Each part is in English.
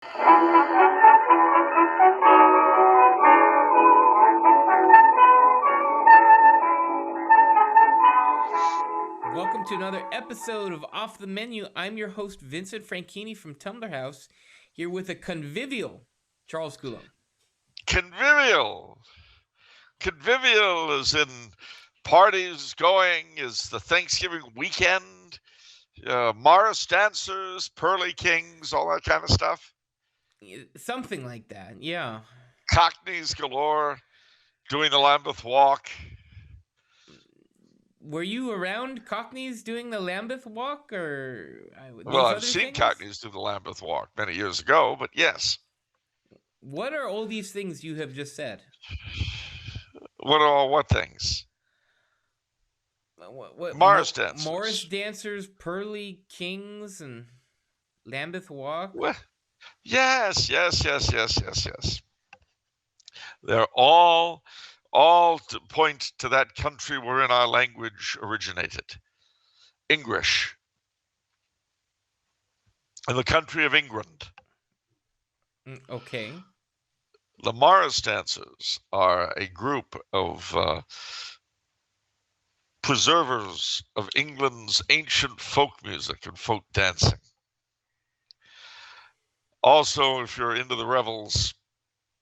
Welcome to another episode of Off the Menu. I'm your host, Vincent Franchini from Tumblr House, here with a convivial Charles Coulombe. Convivial. Convivial is in parties going, is the Thanksgiving weekend, Morris dancers, Pearly Kings, all that kind of stuff. Something like that, yeah. Cockneys galore, doing the Lambeth Walk. Were you around Cockneys doing the Lambeth Walk, or Well, I've seen Cockneys do the Lambeth Walk many years ago, but yes. What are all these things you have just said? What things? What Morris dancers. Morris dancers, Pearly Kings, and Lambeth Walk? What? Yes. They're all to point to that country wherein our language originated. English. In the country of England. Okay. The Morris dancers are a group of preservers of England's ancient folk music and folk dancing. Also, if you're into the revels,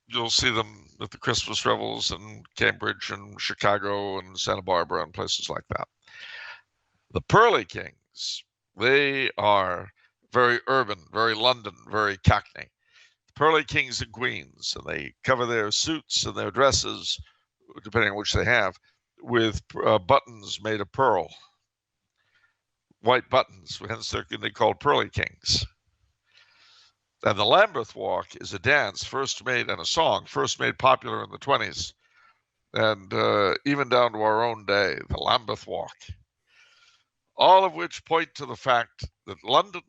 you'll see them at the Christmas revels in Cambridge and Chicago and Santa Barbara and places like that. The Pearly Kings, they are very urban, very London, very Cockney. The Pearly Kings and Queens, and they cover their suits and their dresses, depending on which they have, with buttons made of pearl. White buttons, hence they're called Pearly Kings. And the Lambeth Walk is a dance first made popular in the 20s, and even down to our own day, the Lambeth Walk. All of which point to the fact that London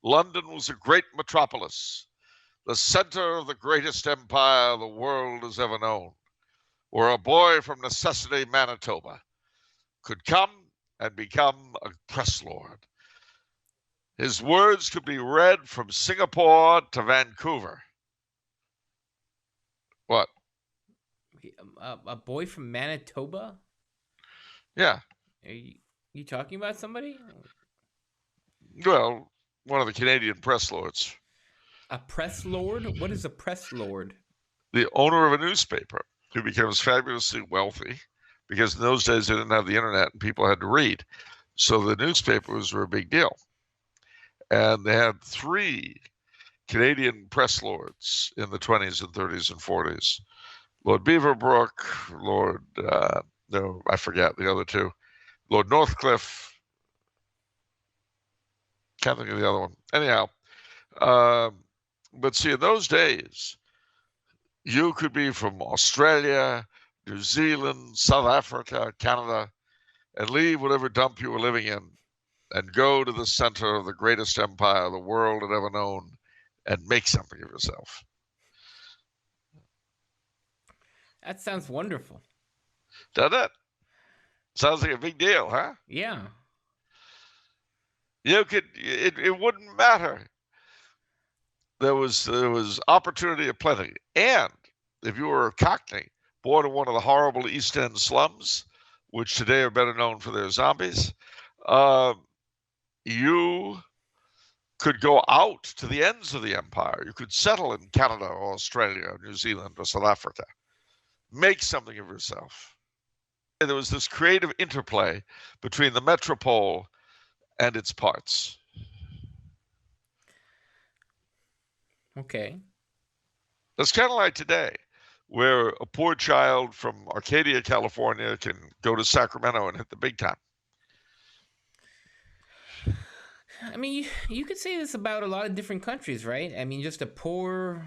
was a great metropolis, the center of the greatest empire the world has ever known, where a boy from Necessity, Manitoba, could come and become a press lord. His words could be read from Singapore to Vancouver. What? A boy from Manitoba? Yeah. Are you talking about somebody? Well, one of the Canadian press lords. A press lord? What is a press lord? The owner of a newspaper who becomes fabulously wealthy because in those days they didn't have the internet and people had to read. So the newspapers were a big deal. And they had 3 Canadian press lords in the 20s and 30s and 40s. Lord Beaverbrook, I forget the other 2. Lord Northcliffe. Can't think of the other one. Anyhow, but see, in those days, you could be from Australia, New Zealand, South Africa, Canada, and leave whatever dump you were living in and go to the center of the greatest empire the world had ever known and make something of yourself. That sounds wonderful. Doesn't it? Sounds like a big deal, huh? Yeah. It wouldn't matter. There was opportunity aplenty. And if you were a Cockney, born in one of the horrible East End slums, which today are better known for their zombies, you could go out to the ends of the empire. You could settle in Canada or Australia or New Zealand or South Africa. Make something of yourself. And there was this creative interplay between the metropole and its parts. Okay. That's kind of like today, where a poor child from Arcadia, California can go to Sacramento and hit the big time. I mean, you could say this about a lot of different countries, right? I mean, just a poor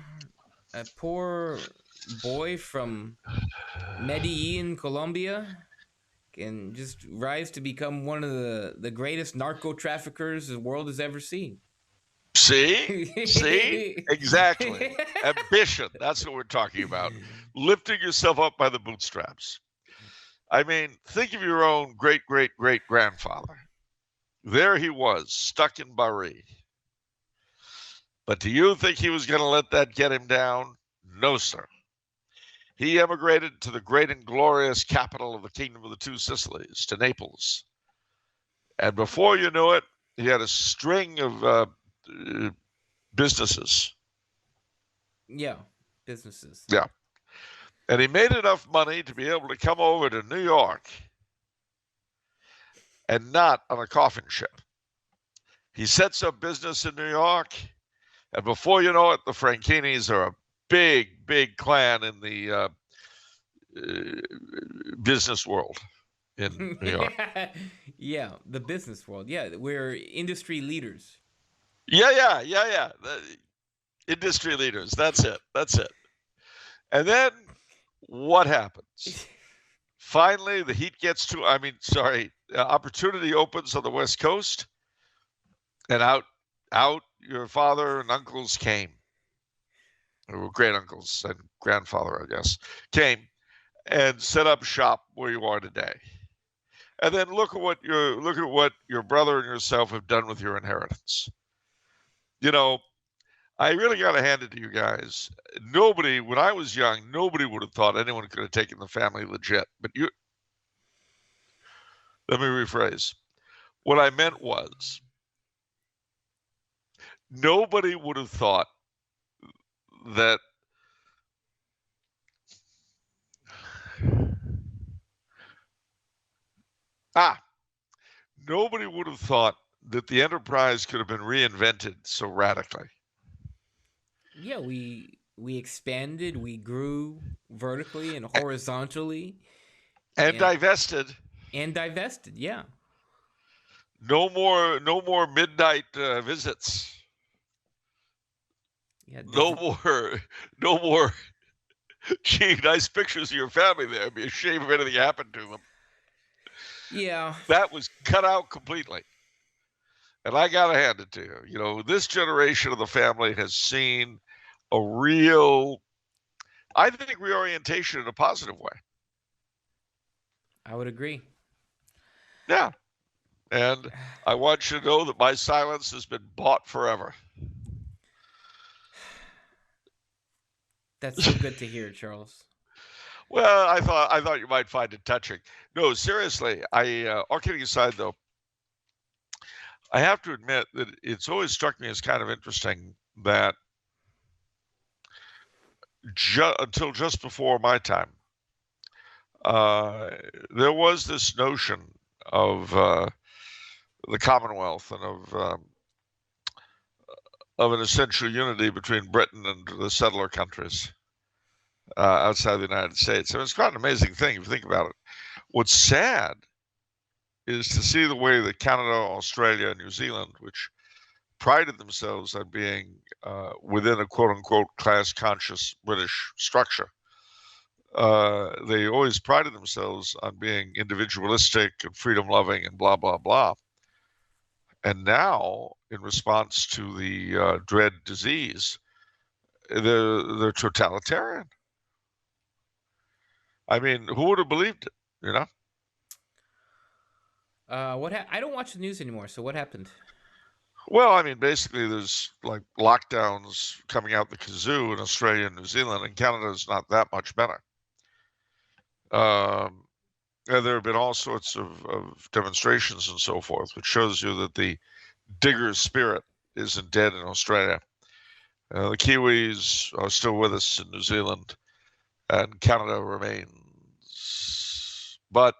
boy from Medellin, Colombia, can just rise to become one of the greatest narco traffickers the world has ever seen. See? Exactly. Ambition. That's what we're talking about. Lifting yourself up by the bootstraps. I mean, think of your own great-great-great-grandfather. There he was, stuck in Bari. But do you think he was going to let that get him down? No, sir. He emigrated to the great and glorious capital of the Kingdom of the Two Sicilies, to Naples. And before you knew it, he had a string of businesses. Yeah, businesses. Yeah. And he made enough money to be able to come over to New York and not on a coffin ship. He sets up business in New York, and before you know it, the Franchinis are a big, big clan in the business world in New York. Yeah, the business world. Yeah, we're industry leaders. Yeah. Industry leaders. That's it. And then what happens? Finally, the heat gets to, opportunity opens on the West Coast, and out your father and uncles came, or great uncles and grandfather, I guess, came and set up shop where you are today. And then look at what your brother and yourself have done with your inheritance. You know, I really got to hand it to you guys. Nobody, when I was young, nobody would have thought anyone could have taken the family legit. But let me rephrase. What I meant was, nobody would have thought that nobody would have thought that the enterprise could have been reinvented so radically. Yeah, we expanded, we grew vertically and horizontally, and divested. And divested, yeah. No more midnight visits. Yeah, no more. Gee, nice pictures of your family there. It'd be a shame if anything happened to them. Yeah. That was cut out completely. And I got to hand it to you. You know, this generation of the family has seen a real, I think, reorientation in a positive way. I would agree. Yeah. And I want you to know that my silence has been bought forever. That's so good to hear, Charles. Well, I thought you might find it touching. No, seriously, all kidding aside, though, I have to admit that it's always struck me as kind of interesting that until just before my time, there was this notion of the Commonwealth and of an essential unity between Britain and the settler countries outside the United States. I mean, it's quite an amazing thing if you think about it. What's sad is to see the way that Canada, Australia, and New Zealand, which prided themselves on being within a quote-unquote class-conscious British structure, they always prided themselves on being individualistic and freedom-loving and blah, blah, blah. And now, in response to the dread disease, they're totalitarian. I mean, who would have believed it, you know? I don't watch the news anymore, so what happened? Well, I mean, basically, there's like lockdowns coming out the kazoo in Australia and New Zealand, and Canada is not that much better. And there have been all sorts of demonstrations and so forth, which shows you that the digger spirit isn't dead in Australia. The Kiwis are still with us in New Zealand, and Canada remains. But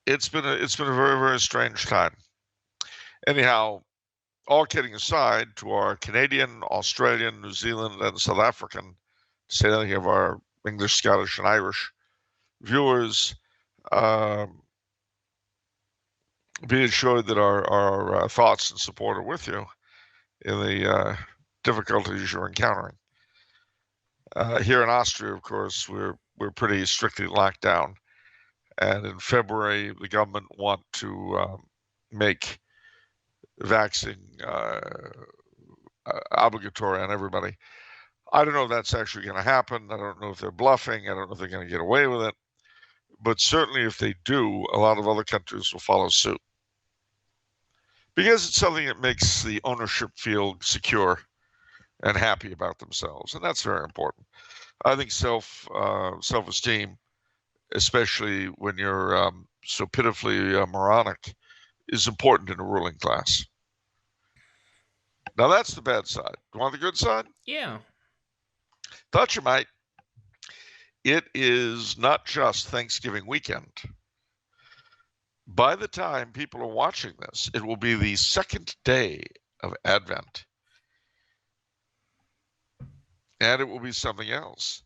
it's been a very, very strange time. Anyhow, all kidding aside, to our Canadian, Australian, New Zealand, and South African, to say nothing of our English, Scottish, and Irish viewers, be assured that our thoughts and support are with you in the difficulties you're encountering. Here in Austria, of course, we're pretty strictly locked down, and in February, the government want to make vaccine obligatory on everybody. I don't know if that's actually going to happen. I don't know if they're bluffing. I don't know if they're going to get away with it. But certainly if they do, a lot of other countries will follow suit. Because it's something that makes the ownership feel secure and happy about themselves, and that's very important. I think self-esteem, especially when you're so pitifully moronic, is important in a ruling class. Now that's the bad side. You want the good side? Yeah. Thought you might. It is not just Thanksgiving weekend. By the time people are watching this, it will be the second day of Advent. And it will be something else.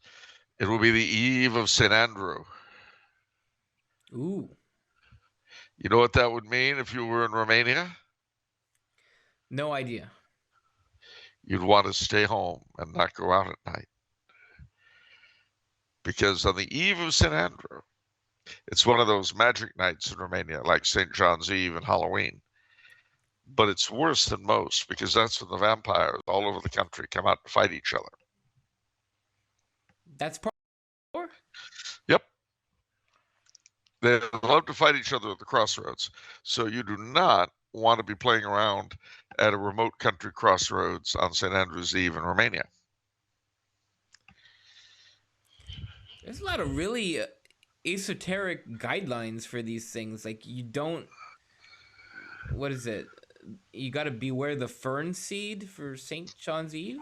It will be the eve of St. Andrew. Ooh. You know what that would mean if you were in Romania? No idea. You'd want to stay home and not go out at night. Because on the eve of St. Andrew, it's one of those magic nights in Romania, like St. John's Eve and Halloween. But it's worse than most because that's when the vampires all over the country come out to fight each other. That's part 4? Yep. They love to fight each other at the crossroads. So you do not want to be playing around at a remote country crossroads on St. Andrew's Eve in Romania. There's a lot of really esoteric guidelines for these things. Like, you don't... What is it? You got to beware the fern seed for St. John's Eve?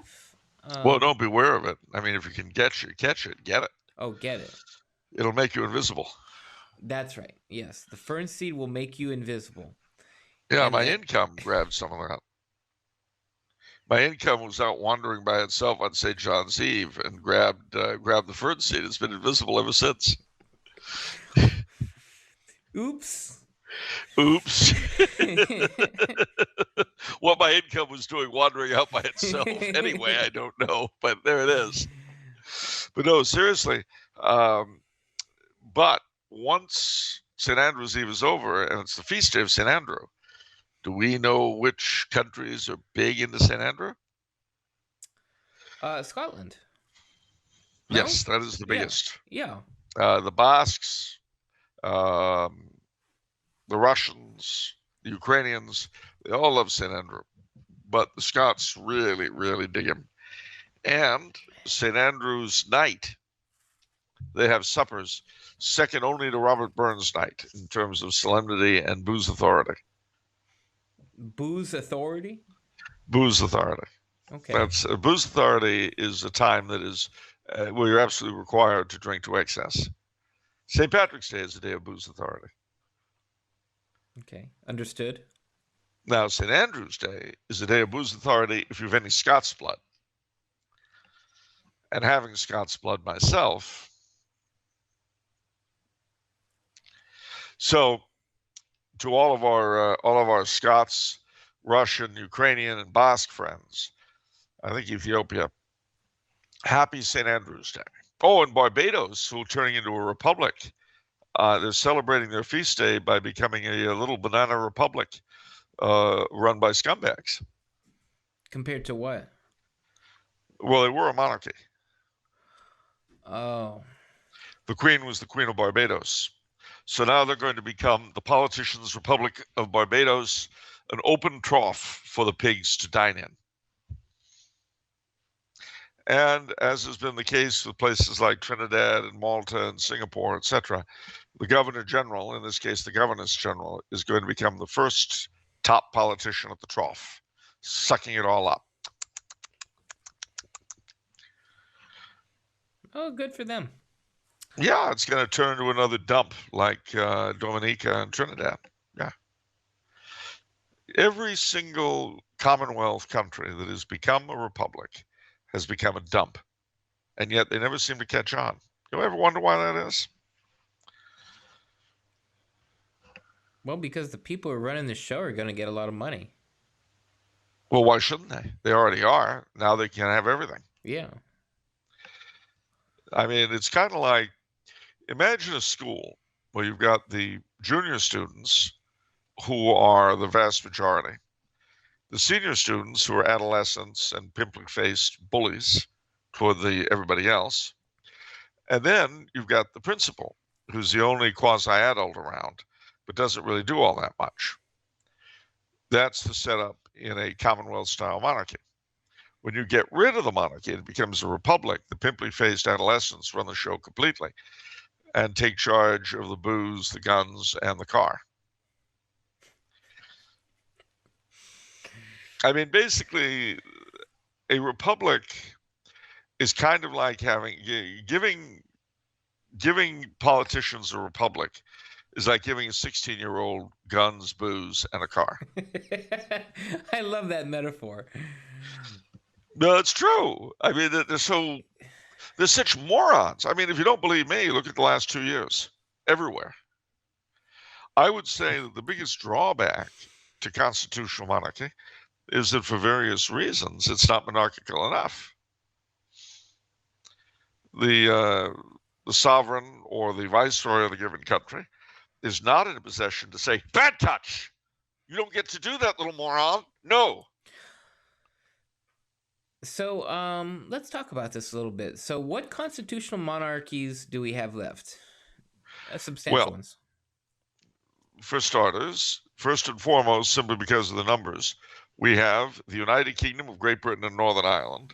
Well, don't beware of it. I mean, if you can catch it, get it. Oh, get it. It'll make you invisible. That's right. Yes. The fern seed will make you invisible. Yeah, And my then- income grabbed some of that. My income was out wandering by itself on St. John's Eve and grabbed the fern seed. It's been invisible ever since. Oops. Oops. What my income was doing wandering out by itself anyway, I don't know, but there it is. But no, seriously. But once St. Andrew's Eve is over and it's the feast day of St. Andrew, do we know which countries are big into St. Andrew? Scotland. No? Yes, that is the biggest. Yeah. The Basques, the Russians, the Ukrainians, they all love St. Andrew. But the Scots really, really dig him. And St. Andrew's night, they have suppers second only to Robert Burns' night in terms of solemnity and booze authority. Booze authority? Booze authority. Okay. That's booze authority is a time that is where you're absolutely required to drink to excess. St. Patrick's Day is a day of booze authority. Okay. Understood. Now, St. Andrew's Day is a day of booze authority if you have any Scots blood. And having Scots blood myself. So, to all of our Scots, Russian, Ukrainian, and Basque friends, I think Ethiopia, happy St. Andrew's Day. Oh, and Barbados, who are turning into a republic, they're celebrating their feast day by becoming a little banana republic run by scumbags. Compared to what? Well, they were a monarchy. Oh. The Queen was the Queen of Barbados. So now they're going to become the Politicians' Republic of Barbados, an open trough for the pigs to dine in. And as has been the case with places like Trinidad and Malta and Singapore, etc., the Governor General, in this case the Governess General, is going to become the first top politician at the trough, sucking it all up. Oh, good for them. Yeah, it's going to turn into another dump like Dominica and Trinidad. Yeah. Every single Commonwealth country that has become a republic has become a dump, and yet they never seem to catch on. You ever wonder why that is? Well, because the people who are running the show are going to get a lot of money. Well, why shouldn't they? They already are. Now they can have everything. Yeah. I mean, it's kind of like, imagine a school where you've got the junior students who are the vast majority, the senior students who are adolescents and pimply-faced bullies toward everybody else, and then you've got the principal, who's the only quasi-adult around, but doesn't really do all that much. That's the setup in a Commonwealth-style monarchy. When you get rid of the monarchy, it becomes a republic. The pimply-faced adolescents run the show completely and take charge of the booze, the guns, and the car. I mean, basically, a republic is kind of like giving politicians a republic is like giving a 16-year-old guns, booze, and a car. I love that metaphor. No, it's true. I mean, they're such morons. I mean, if you don't believe me, look at the last 2 years everywhere. I would say that the biggest drawback to constitutional monarchy is that for various reasons, it's not monarchical enough. The sovereign or the viceroy of a given country is not in a position to say, bad touch, you don't get to do that, little moron. No. So, let's talk about this a little bit. So, what constitutional monarchies do we have left? Substantial ones. For starters, first and foremost, simply because of the numbers, we have the United Kingdom of Great Britain and Northern Ireland,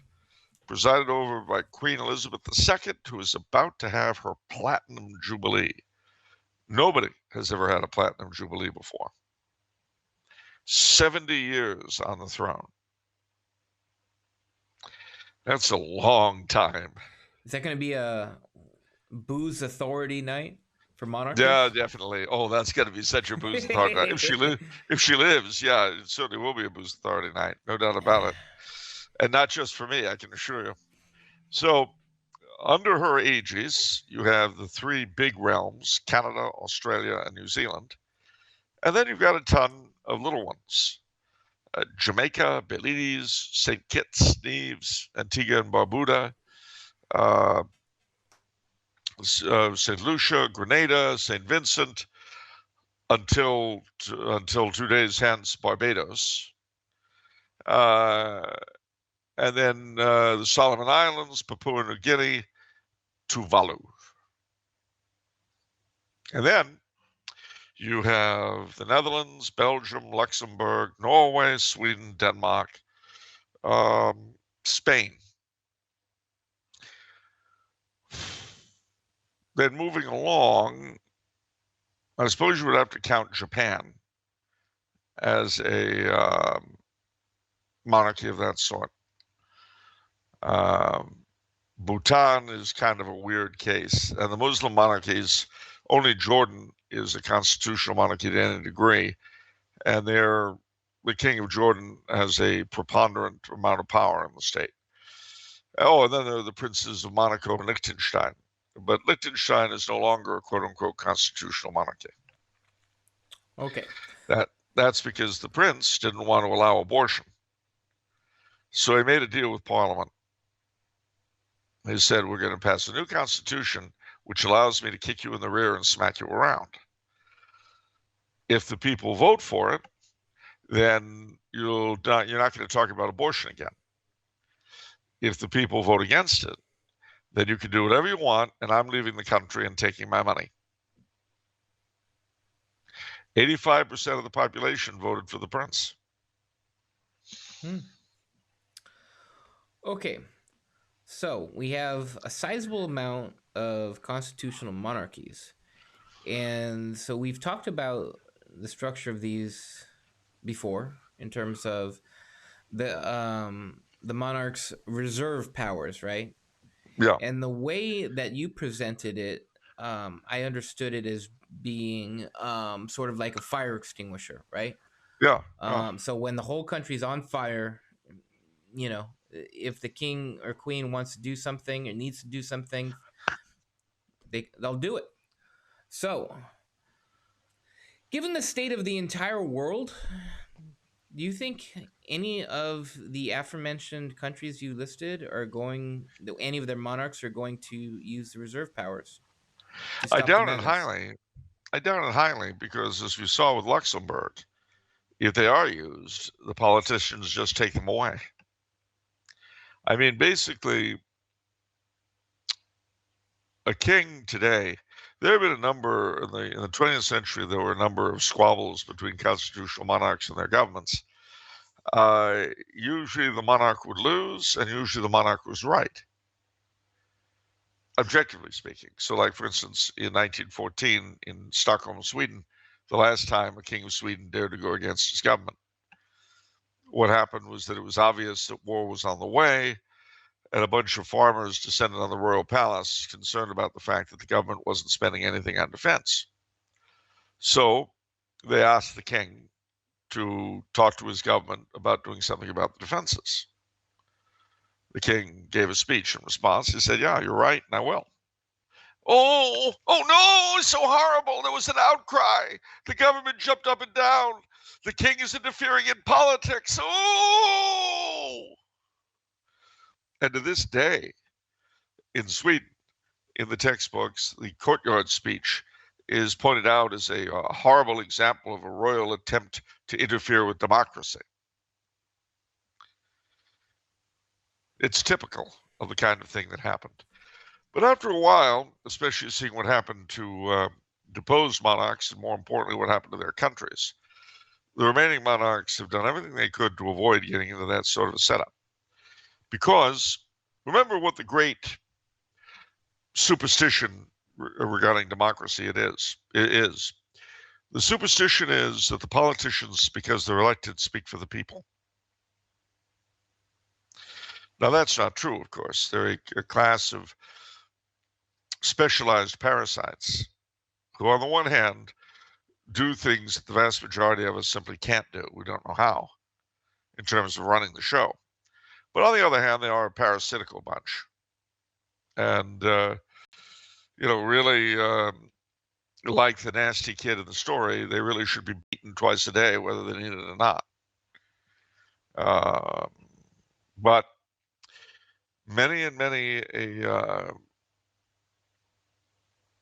presided over by Queen Elizabeth II, who is about to have her Platinum Jubilee. Nobody has ever had a Platinum Jubilee before. 70 years on the throne. That's a long time. Is that going to be a booze authority night for monarchs? Yeah, definitely. Oh, that's going to be such a booze authority night. If she lives, yeah, it certainly will be a booze authority night. No doubt about it. And not just for me, I can assure you. So, under her aegis, you have the three big realms, Canada, Australia, and New Zealand. And then you've got a ton of little ones. Jamaica, Belize, St. Kitts, Nevis, Antigua and Barbuda, St. Lucia, Grenada, St. Vincent, until 2 days hence, Barbados. And then the Solomon Islands, Papua New Guinea, Tuvalu. And then you have the Netherlands, Belgium, Luxembourg, Norway, Sweden, Denmark, Spain. Then moving along, I suppose you would have to count Japan as a monarchy of that sort. Bhutan is kind of a weird case, and the Muslim monarchies, only Jordan is a constitutional monarchy to any degree, and the king of Jordan has a preponderant amount of power in the state. Oh, and then there are the princes of Monaco and Liechtenstein, but Liechtenstein is no longer a quote-unquote constitutional monarchy. Okay. That's because the prince didn't want to allow abortion. So he made a deal with Parliament. He said, we're going to pass a new constitution which allows me to kick you in the rear and smack you around. If the people vote for it, then you're not going to talk about abortion again. If the people vote against it, then you can do whatever you want, and I'm leaving the country and taking my money. 85% of the population voted for the prince. Okay. So we have a sizable amount of constitutional monarchies. And so we've talked about the structure of these before in terms of the monarch's reserve powers, right? Yeah. And the way that you presented it, I understood it as being sort of like a fire extinguisher, right? Yeah. So when the whole country's on fire, you know, if the king or queen wants to do something or needs to do something, they'll do it. So, given the state of the entire world, do you think any of the aforementioned countries you listed any of their monarchs are going to use the reserve powers? I doubt it highly because, as we saw with Luxembourg, if they are used, the politicians just take them away. I mean, basically, a king today, there have been a number in the 20th century. There were a number of squabbles between constitutional monarchs and their governments. Usually the monarch would lose, and usually the monarch was right, objectively speaking. So, like, for instance, in 1914 in Stockholm, Sweden, the last time a king of Sweden dared to go against his government, what happened was that it was obvious that war was on the way, and a bunch of farmers descended on the royal palace, concerned about the fact that the government wasn't spending anything on defense. So they asked the king to talk to his government about doing something about the defenses. The king gave a speech in response. He said, "Yeah, you're right, and I will." Oh no, it's so horrible. There was an outcry. The government jumped up and down. The king is interfering in politics. Oh! And to this day, in Sweden, in the textbooks, the courtyard speech is pointed out as a horrible example of a royal attempt to interfere with democracy. It's typical of the kind of thing that happened. But after a while, especially seeing what happened to deposed monarchs, and more importantly, what happened to their countries, the remaining monarchs have done everything they could to avoid getting into that sort of a setup. Because remember what the great superstition regarding democracy it is. The superstition is that the politicians, because they're elected, speak for the people. Now, that's not true, of course. They're a class of specialized parasites who, on the one hand, do things that the vast majority of us simply can't do. We don't know how, in terms of running the show. But on the other hand, they are a parasitical bunch. And, really, like the nasty kid in the story, they really should be beaten twice a day, whether they need it or not. But many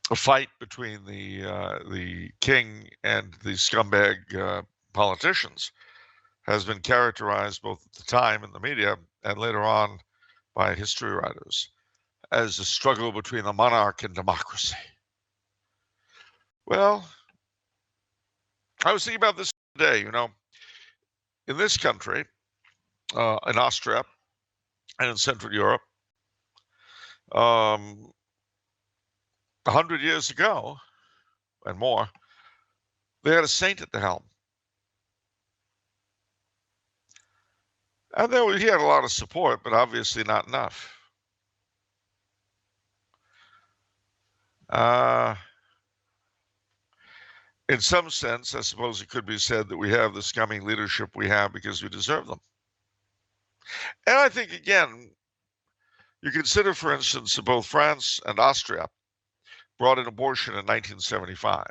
a fight between the king and the scumbag politicians has been characterized both at the time in the media and later on by history writers as a struggle between the monarch and democracy. Well, I was thinking about this today, in this country, in Austria and in Central Europe, 100 years ago and more, they had a saint at the helm. And he had a lot of support, but obviously not enough. In some sense, I suppose it could be said that we have the scummy leadership we have because we deserve them. And I think, again, you consider, for instance, that both France and Austria brought in abortion in 1975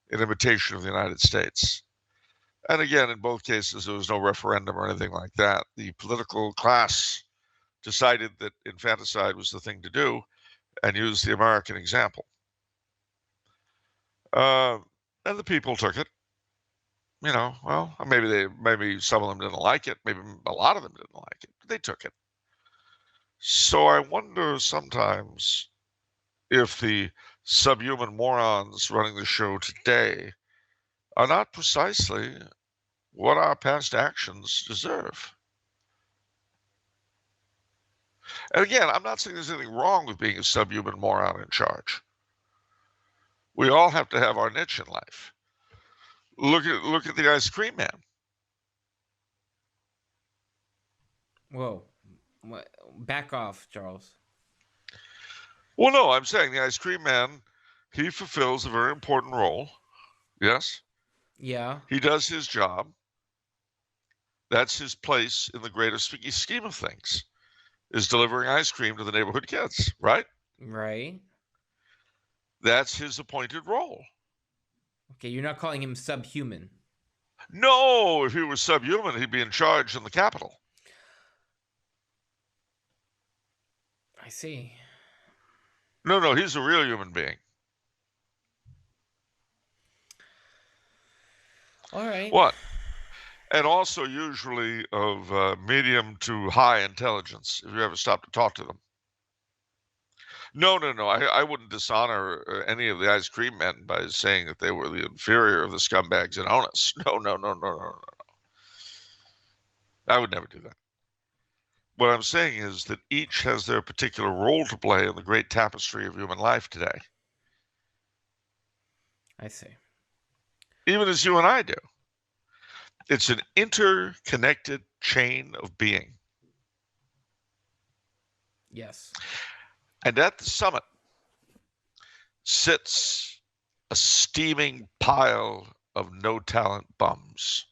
in imitation of the United States. And again, in both cases, there was no referendum or anything like that. The political class decided that infanticide was the thing to do and used the American example. And the people took it. Well, maybe some of them didn't like it. Maybe a lot of them didn't like it, but they took it. So I wonder sometimes if the subhuman morons running the show today are not precisely what our past actions deserve. And again, I'm not saying there's anything wrong with being a subhuman moron in charge. We all have to have our niche in life. Look at the ice cream man. Whoa. Back off, Charles. Well, no, I'm saying the ice cream man, he fulfills a very important role. Yes? Yeah. He does his job. That's his place in the greater scheme of things, is delivering ice cream to the neighborhood kids, right? Right. That's his appointed role. Okay, you're not calling him subhuman. No, if he was subhuman, he'd be in charge in the Capitol. I see. No, he's a real human being. All right. What? And also usually of medium to high intelligence, if you ever stop to talk to them. No, no, no. I wouldn't dishonor any of the ice cream men by saying that they were the inferior of the scumbags in Onus. No, no, no, no, no, no. I would never do that. What I'm saying is that each has their particular role to play in the great tapestry of human life today. I see. Even as you and I do. It's an interconnected chain of being. Yes. And at the summit sits a steaming pile of no-talent bums.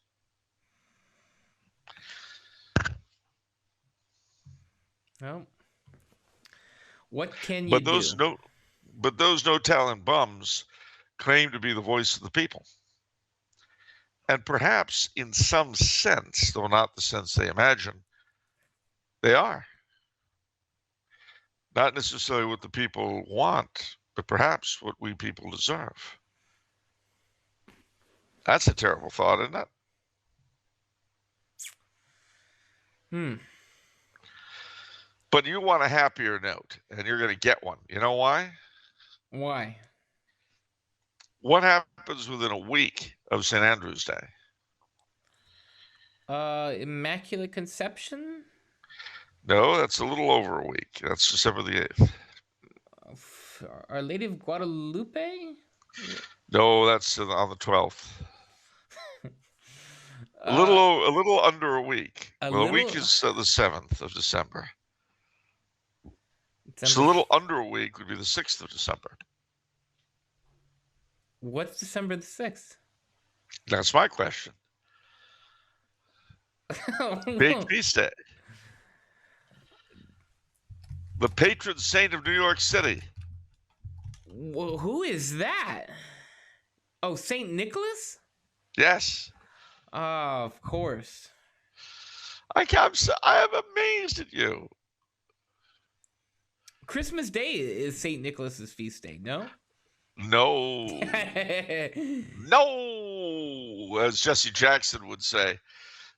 Well, what can you But do? those no-talent bums claim to be the voice of the people. And perhaps in some sense, though not the sense they imagine, they are. Not necessarily what the people want, but perhaps what we people deserve. That's a terrible thought, isn't it? But you want a happier note, and you're going to get one. You know why? Why? What happens within a week of St. Andrew's Day? Immaculate Conception? No, that's a little over a week. That's December the 8th. Our Lady of Guadalupe? No, that's on the 12th. A little under a week. A week is the 7th of December. So a little under a week would be the 6th of December. What's December the 6th? That's my question. Big feast day. The patron saint of New York City. Well, who is that? Oh, St. Nicholas? Yes. Of course. I am amazed at you. Christmas Day is St. Nicholas's feast day, no? No. No, as Jesse Jackson would say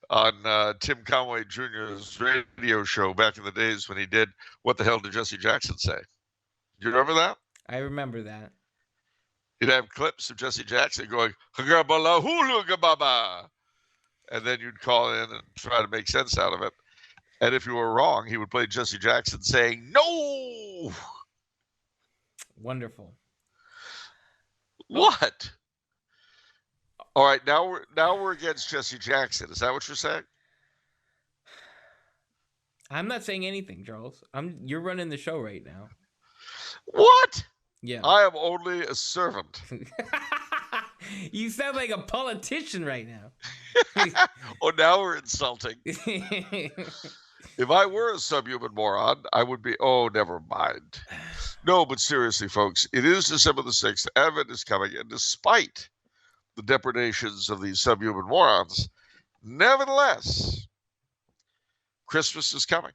on Tim Conway Jr.'s radio show back in the days when he did What the Hell Did Jesse Jackson Say? Do you remember that? I remember that. You'd have clips of Jesse Jackson going, and then you'd call in and try to make sense out of it. And if you were wrong, he would play Jesse Jackson saying, no! Wonderful. What? All right, now we're against Jesse Jackson. Is that what you're saying? I'm not saying anything, Charles. You're running the show right now. What? Yeah. I am only a servant. You sound like a politician right now. Oh, now we're insulting. If I were a subhuman moron, I would be, oh, never mind. No, but seriously, folks, it is December the 6th. Advent is coming, and despite the depredations of these subhuman morons, nevertheless, Christmas is coming.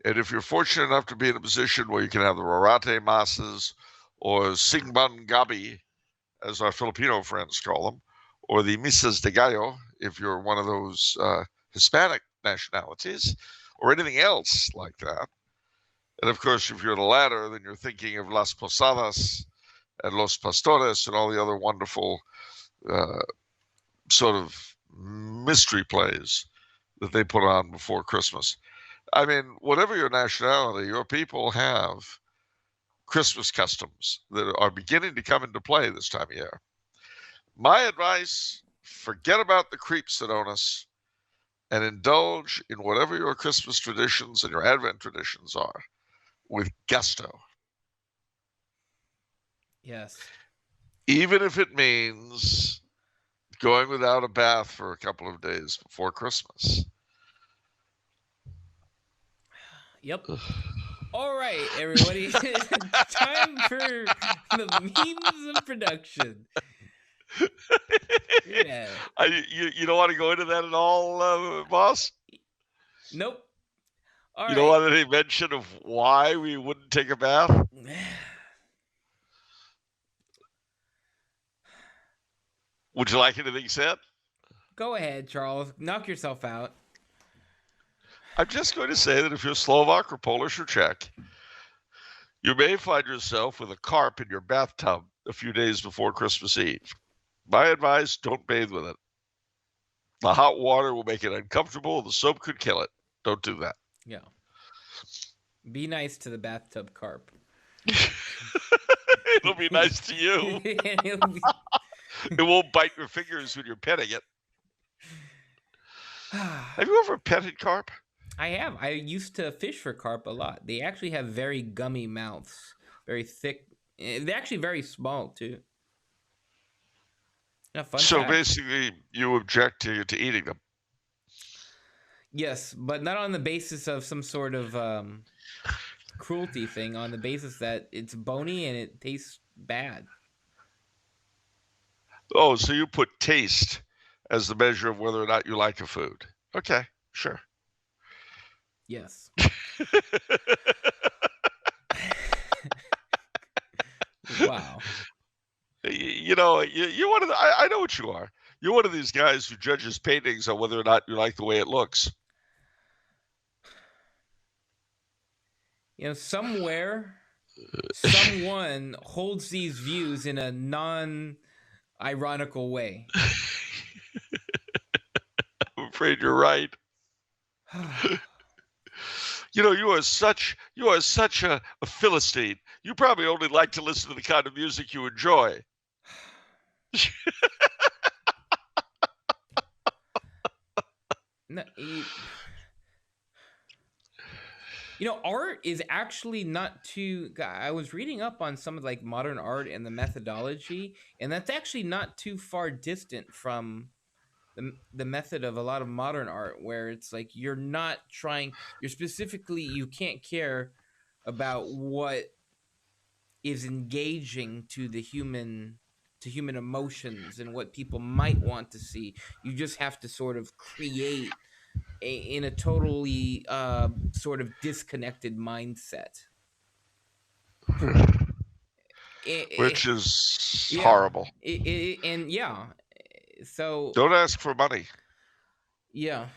And if you're fortunate enough to be in a position where you can have the Rorate Masses or Singban Gabi, as our Filipino friends call them, or the Misas de Gallo, if you're one of those Hispanic nationalities, or anything else like that. And of course, if you're the latter, then you're thinking of Las Posadas and Los Pastores and all the other wonderful sort of mystery plays that they put on before Christmas. I mean, whatever your nationality, your people have Christmas customs that are beginning to come into play this time of year. My advice, forget about the creeps that own us and indulge in whatever your Christmas traditions and your Advent traditions are with gusto. Yes. Even if it means going without a bath for a couple of days before Christmas. Yep. All right, everybody. Time for the memes of production. Yeah. You don't want to go into that at all, boss? Nope. All right. Don't want any mention of why we wouldn't take a bath? Would you like anything said? Go ahead, Charles. Knock yourself out. I'm just going to say that if you're Slovak or Polish or Czech, You may find yourself with a carp in your bathtub a few days before Christmas Eve. My advice, don't bathe with it. The hot water will make it uncomfortable. The soap could kill it. Don't do that. Yeah. Be nice to the bathtub carp. It'll be nice to you. Be... It won't bite your fingers when you're petting it. Have you ever petted carp? I have. I used to fish for carp a lot. They actually have very gummy mouths, very thick. They're actually very small too. So basically, you object to eating them. Yes, but not on the basis of some sort of cruelty thing. On the basis that it's bony and it tastes bad. Oh, so you put taste as the measure of whether or not you like a food. Okay, sure. Yes. Wow. You're one of the, I know what you are. You're one of these guys who judges paintings on whether or not you like the way it looks. Somewhere, someone holds these views in a non-ironical way. I'm afraid you're right. You are such a Philistine. You probably only like to listen to the kind of music you enjoy. No, art is actually not too. I was reading up on some of like modern art and the methodology, and that's actually not too far distant from the method of a lot of modern art, where it's like you're specifically, you can't care about what is engaging to human emotions and what people might want to see. You just have to sort of create in a totally sort of disconnected mindset. Which is yeah, horrible. So don't ask for money. Yeah.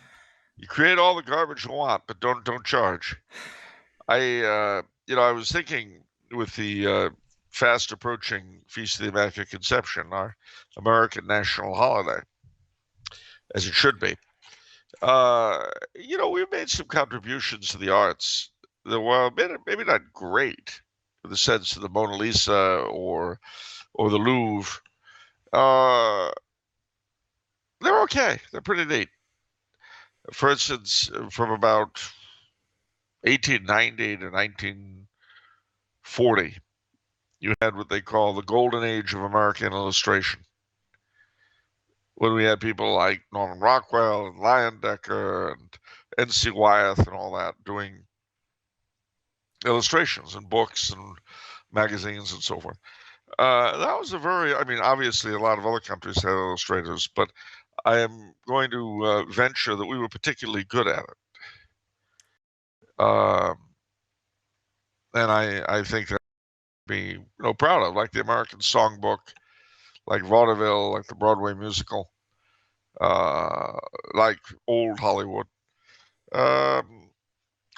You create all the garbage you want, but don't charge. I was thinking with the fast approaching Feast of the Immaculate Conception, our American national holiday, as it should be. We've made some contributions to the arts that, well, maybe not great in the sense of the Mona Lisa or the Louvre. They're okay. They're pretty neat. For instance, from about 1890 to 1940, you had what they call the golden age of American illustration, when we had people like Norman Rockwell and Leyendecker and N.C. Wyeth and all that doing illustrations and books and magazines and so forth. That was obviously a lot of other countries had illustrators, but I am going to venture that we were particularly good at it. And I think that be proud of, like the American Songbook, like vaudeville, like the Broadway musical, like old Hollywood.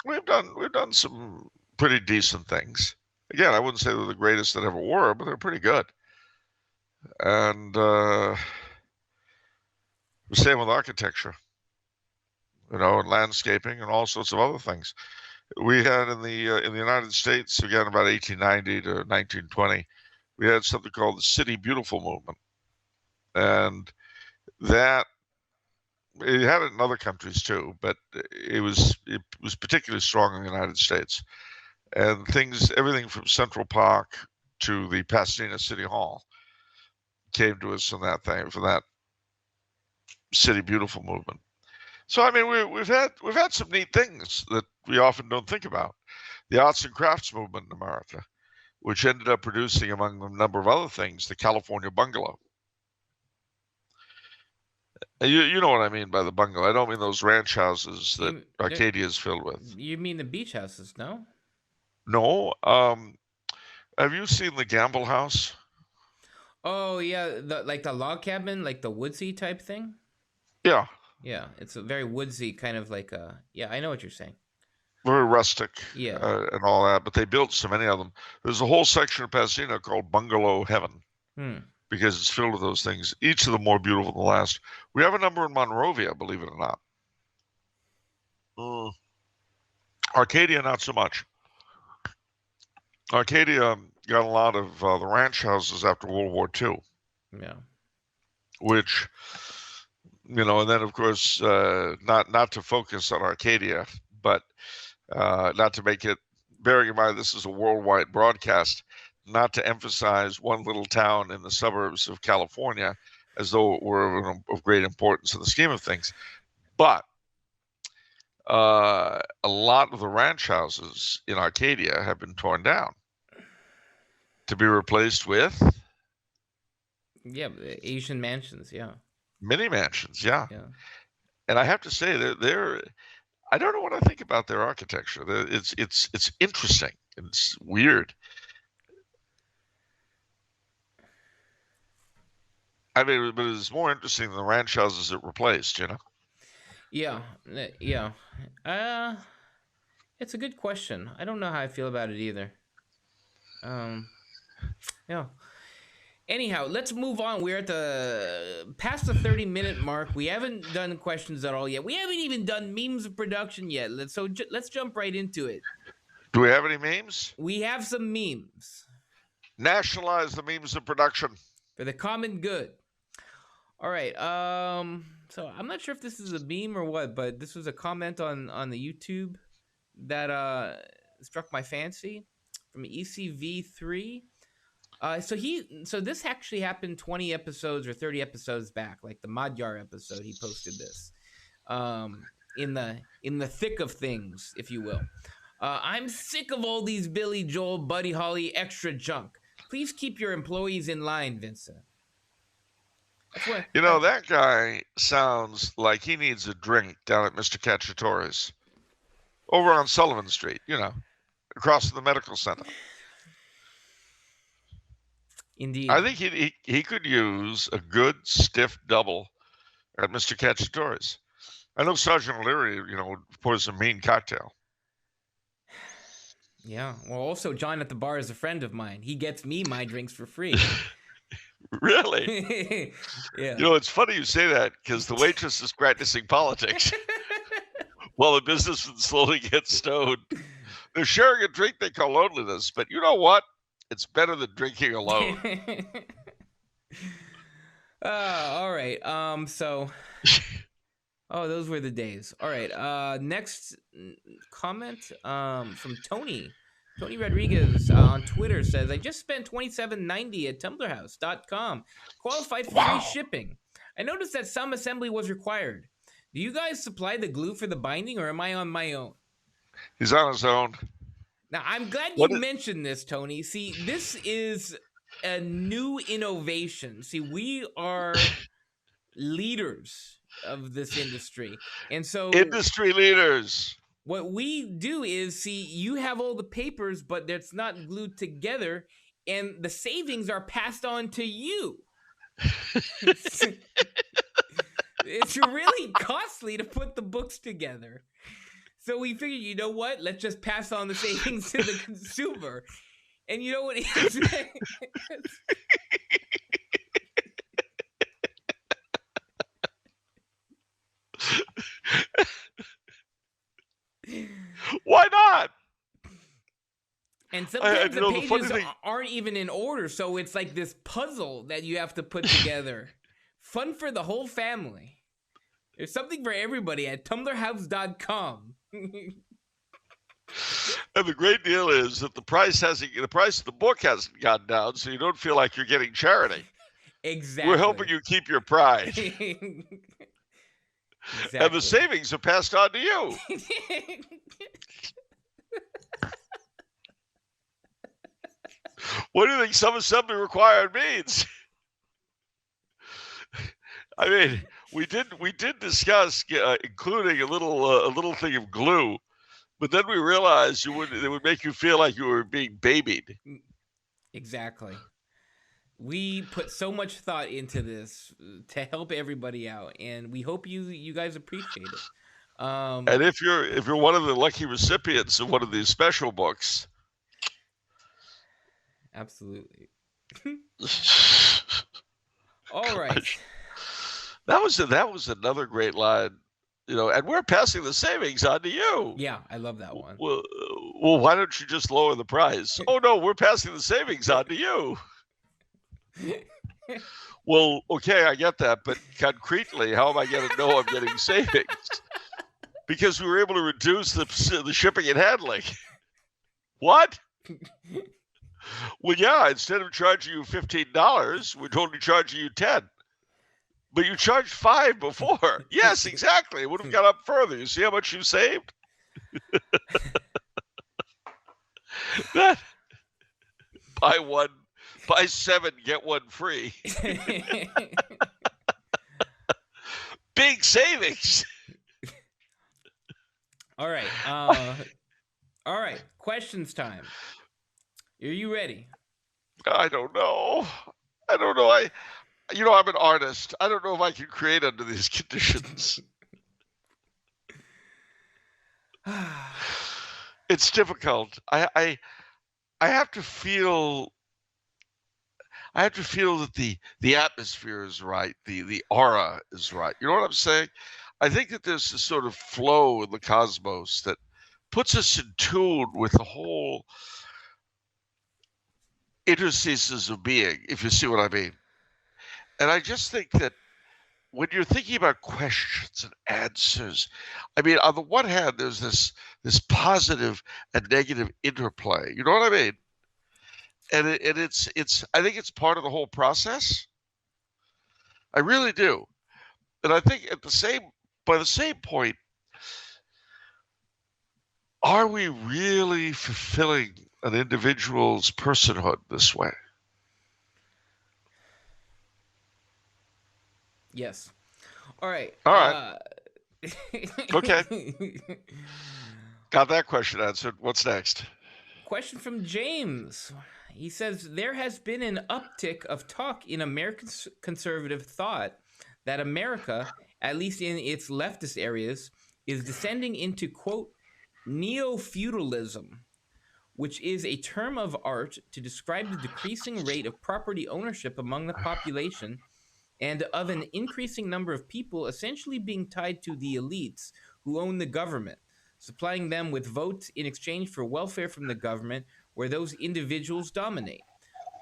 We've done some pretty decent things. Again, I wouldn't say they're the greatest that ever were, but they're pretty good. And the same with architecture, and landscaping and all sorts of other things. We had in the United States, again, about 1890 to 1920, we had something called the City Beautiful movement. And that, it had it in other countries too, but it was particularly strong in the United States. And everything from Central Park to the Pasadena City Hall came to us from that City Beautiful movement. So we've had some neat things that we often don't think about. The arts and crafts movement in America, which ended up producing, among a number of other things, the California bungalow. You know what I mean by the bungalow. I don't mean those ranch houses that Arcadia is filled with. You mean the beach houses, no? No. Have you seen the Gamble House? Oh yeah, like the log cabin, like the woodsy type thing. Yeah. Yeah, it's a very woodsy kind of like yeah, I know what you're saying. very rustic, Yeah. and all that, but they built so many of them. There's a whole section of Pasadena called Bungalow Heaven because it's filled with those things, each of them more beautiful than the last. We have a number in Monrovia, believe it or not. Arcadia, not so much. Arcadia got a lot of the ranch houses after World War II. Yeah. Which, and then of course, not to focus on Arcadia, but not to make it, bearing in mind this is a worldwide broadcast, not to emphasize one little town in the suburbs of California as though it were of great importance in the scheme of things. But a lot of the ranch houses in Arcadia have been torn down to be replaced with Asian mansions. Yeah, mini mansions. Yeah. yeah. And I have to say they're I don't know what I think about their architecture. It's interesting. It's weird. I mean, but it's more interesting than the ranch houses it replaced. Yeah, yeah. It's a good question. I don't know how I feel about it either. Yeah. Anyhow, let's move on. We're at the past the 30-minute mark. We haven't done questions at all yet. We haven't even done memes of production yet. Let's jump right into it. Do we have any memes? We have some memes. Nationalize the memes of production for the common good. All right. So I'm not sure if this is a meme or what, but this was a comment on the YouTube that struck my fancy from ECV3. So this actually happened 20 episodes or 30 episodes back, like the Madhyar episode. He posted this in the thick of things, if you will. I'm sick of all these Billy Joel, Buddy Holly extra junk. Please keep your employees in line, Vincent. That guy sounds like he needs a drink down at Mr. Cacciatore's over on Sullivan Street, across from the medical center. Indeed. I think he could use a good stiff double at Mr. Cacciatore's. I know Sergeant O'Leary, pours a mean cocktail. Yeah. Well, also John at the bar is a friend of mine. He gets me my drinks for free. Really? Yeah. It's funny you say that because the waitress is practicing politics while the businessman slowly gets stoned. They're sharing a drink they call loneliness, but you know what? It's better than drinking alone. All right. Those were the days. All right. Next comment from Tony. Tony Rodriguez on Twitter says, I just spent $27.90 at TumblrHouse.com. Qualified for free shipping. I noticed that some assembly was required. Do you guys supply the glue for the binding, or am I on my own? He's on his own. Now, I'm glad you mentioned this, Tony. See, this is a new innovation. See, we are leaders of this industry. And so... Industry leaders. What we do is, see, you have all the papers, but it's not glued together, and the savings are passed on to you. It's really costly to put the books together. So we figured, you know what? Let's just pass on the savings to the consumer. And you know what? Why not? And sometimes the pages aren't even in order, so it's like this puzzle that you have to put together. Fun for the whole family. There's something for everybody at TumblrHouse.com. And the great deal is that the price of the book hasn't gone down, so you don't feel like you're getting charity. Exactly. We're helping you keep your pride. Exactly. And the savings are passed on to you. What do you think some assembly required means? I mean, we did discuss including a little thing of glue, but then we realized it would make you feel like you were being babied. Exactly. We put so much thought into this to help everybody out, and we hope you guys appreciate it. And if you're one of the lucky recipients of one of these special books, absolutely. All right. gosh, that was another great line, and we're passing the savings on to you. Yeah, I love that one. Well, why don't you just lower the price? Oh no, we're passing the savings on to you. Well, okay, I get that, but concretely, how am I going to know I'm getting savings? Because we were able to reduce the shipping and handling. What? Well, yeah, instead of charging you $15, we're only charging you $10. But you charged $5 before. Yes, exactly. It would have gone up further. You see how much you saved? That, buy 7, get 1 free. Big savings. All right. All right. Questions time. Are you ready? I don't know. I'm an artist. I don't know if I can create under these conditions. It's difficult. I have to feel. I have to feel that the atmosphere is right, the aura is right. You know what I'm saying? I think that there's this sort of flow in the cosmos that puts us in tune with the whole interstices of being, if you see what I mean. And I just think that when you're thinking about questions and answers, I mean, on the one hand, there's this positive and negative interplay. You know what I mean? And it's I think it's part of the whole process. I really do. And I think by the same point, are we really fulfilling an individual's personhood this way? Yes. All right. All right. Okay. Got that question answered. What's next? Question from James. He says there has been an uptick of talk in American conservative thought that America, at least in its leftist areas, is descending into, quote, Neo-Feudalism, which is a term of art to describe the decreasing rate of property ownership among the population and of an increasing number of people essentially being tied to the elites who own the government, supplying them with votes in exchange for welfare from the government where those individuals dominate.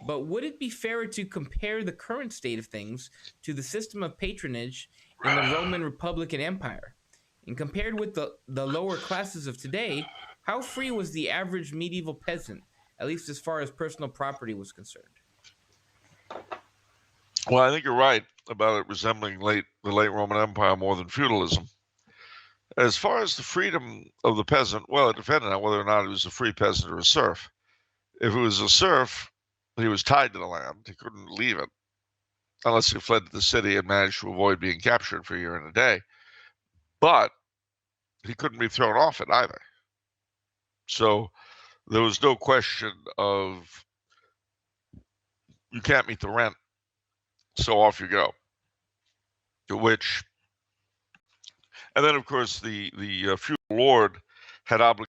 But would it be fairer to compare the current state of things to the system of patronage in the Roman Republic and Empire? And compared with the lower classes of today, how free was the average medieval peasant, at least as far as personal property was concerned? Well, I think you're right about it resembling the late Roman Empire more than feudalism. As far as the freedom of the peasant, well, it depended on whether or not he was a free peasant or a serf. If he was a serf, he was tied to the land. He couldn't leave it unless he fled to the city and managed to avoid being captured for a year and a day. But he couldn't be thrown off it either. So there was no question of you can't meet the rent, so off you go. And then of course the feudal lord had obligations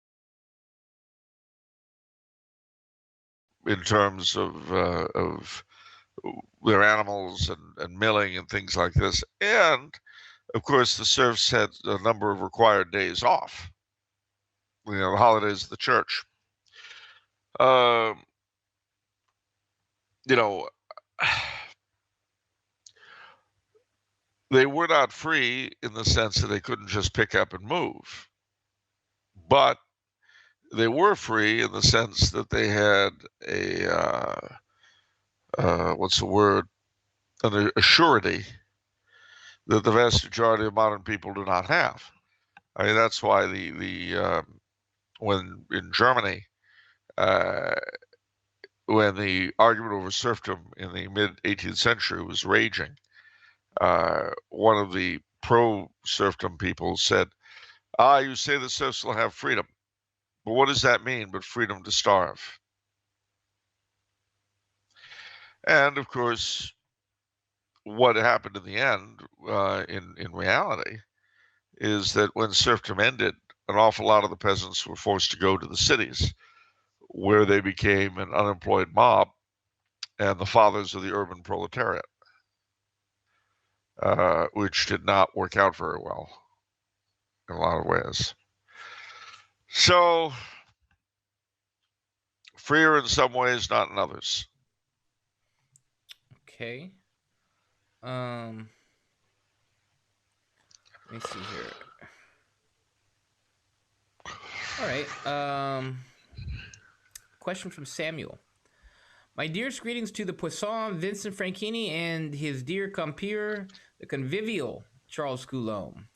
in terms of their animals and milling and things like this, and of course the serfs had a number of required days off. The holidays of the church. You know, they were not free in the sense that they couldn't just pick up and move, but they were free in the sense that they had what's the word? A surety that the vast majority of modern people do not have. I mean, that's why when in Germany, when the argument over serfdom in the mid-18th century was raging, one of the pro-serfdom people said, you say the serfs will have freedom, but what does that mean but freedom to starve? And of course, what happened in the end, in reality, is that when serfdom ended, an awful lot of the peasants were forced to go to the cities, where they became an unemployed mob and the fathers of the urban proletariat, which did not work out very well in a lot of ways. So, freer in some ways, not in others. Okay. Let me see here. All right. Question from Samuel. My dearest greetings to the Poisson, Vincent Franchini, and his dear compeer, the convivial Charles Coulombe.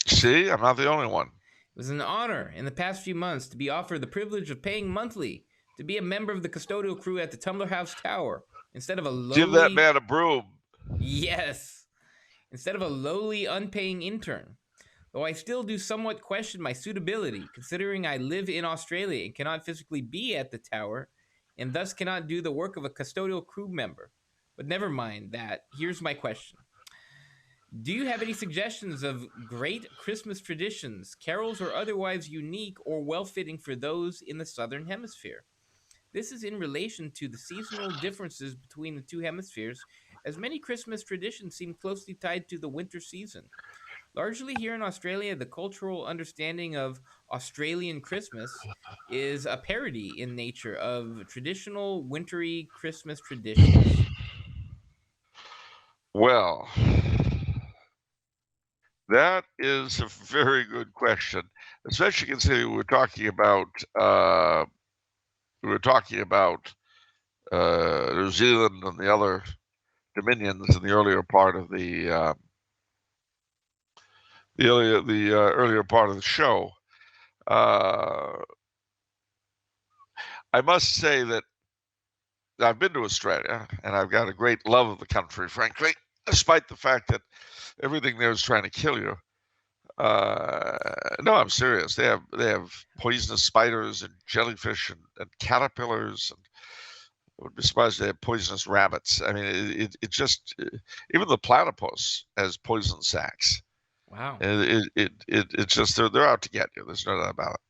See, I'm not the only one. It was an honor in the past few months to be offered the privilege of paying monthly to be a member of the custodial crew at the Tumbler House Tower instead of a lowly... Give that man a broom. Yes. Instead of a lowly, unpaying intern. Though I still do somewhat question my suitability, considering I live in Australia and cannot physically be at the tower, and thus cannot do the work of a custodial crew member. But never mind that. Here's my question. Do you have any suggestions of great Christmas traditions, carols or otherwise unique or well-fitting for those in the Southern Hemisphere? This is in relation to the seasonal differences between the two hemispheres, as many Christmas traditions seem closely tied to the winter season. Largely here in Australia, the cultural understanding of Australian Christmas is a parody in nature of traditional wintry Christmas traditions. Well, that is a very good question, especially considering we're talking about New Zealand and the other dominions in the earlier part of the earlier part of the show. I must say that I've been to Australia and I've got a great love of the country, frankly, despite the fact that everything there is trying to kill you. No, I'm serious. They have poisonous spiders and jellyfish and caterpillars, and I would be surprised if they have poisonous rabbits. I mean, it just even the platypus has poison sacs. Wow. It's just they're out to get you. There's no doubt about it.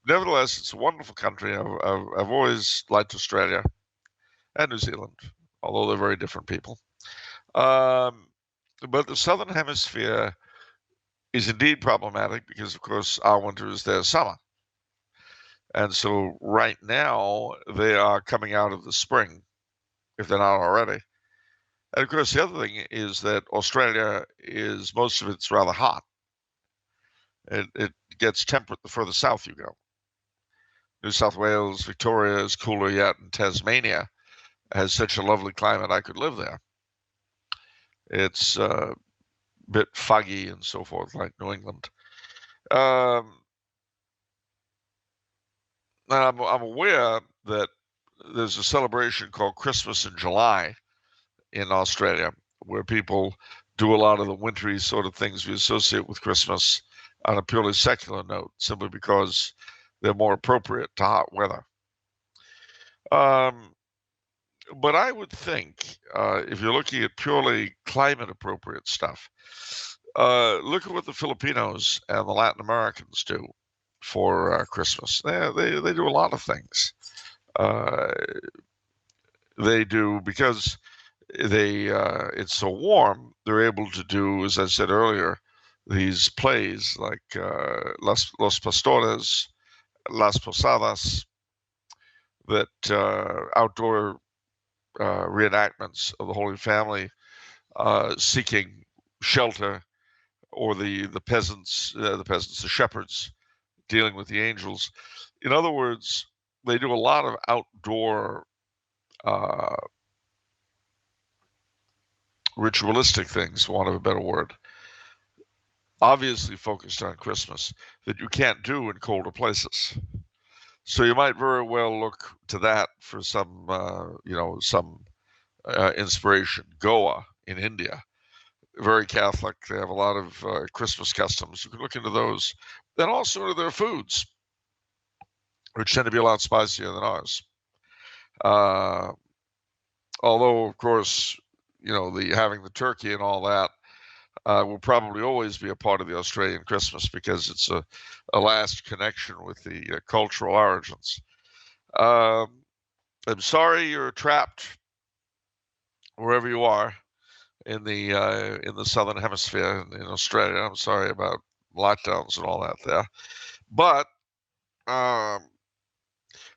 Nevertheless, it's a wonderful country. I've always liked Australia and New Zealand, although they're very different people. But the Southern Hemisphere is indeed problematic because, of course, our winter is their summer. And so right now, they are coming out of the spring, if they're not already. And of course, the other thing is that Australia is, most of it's rather hot. It gets temperate the further south you go. New South Wales, Victoria is cooler yet, and Tasmania has such a lovely climate I could live there. It's a bit foggy and so forth, like New England. I'm aware that there's a celebration called Christmas in July in Australia, where people do a lot of the wintry sort of things we associate with Christmas on a purely secular note, simply because they're more appropriate to hot weather. But I would think, if you're looking at purely climate appropriate stuff, look at what the Filipinos and the Latin Americans do for Christmas. They do a lot of things. They do, because it's so warm, they're able to do, as I said earlier, these plays like Los Pastores, Las Posadas, that outdoor reenactments of the Holy Family seeking shelter, or the peasants, the shepherds dealing with the angels. In other words, they do a lot of outdoor ritualistic things, for want of a better word, obviously focused on Christmas, that you can't do in colder places. So you might very well look to that for some inspiration. Goa in India, very Catholic. They have a lot of Christmas customs. You can look into those. Then also their foods, which tend to be a lot spicier than ours. Although, of course, having the turkey and all that will probably always be a part of the Australian Christmas because it's a last connection with the cultural origins. I'm sorry you're trapped wherever you are in the southern hemisphere in Australia. I'm sorry about lockdowns and all that there, but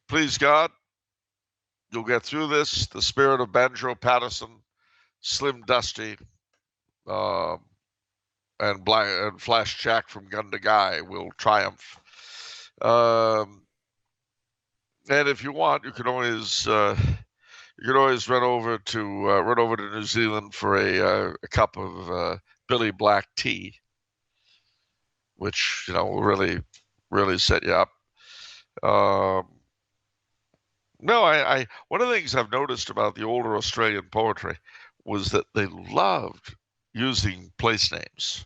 please God, you'll get through this. The spirit of Banjo Patterson, Slim Dusty, and Flash Jack from Gun to Guy will triumph. And if you want, you can always run over to New Zealand for a cup of Billy Black tea, which will really set you up. No, I one of the things I've noticed about the older Australian poetry was that they loved using place names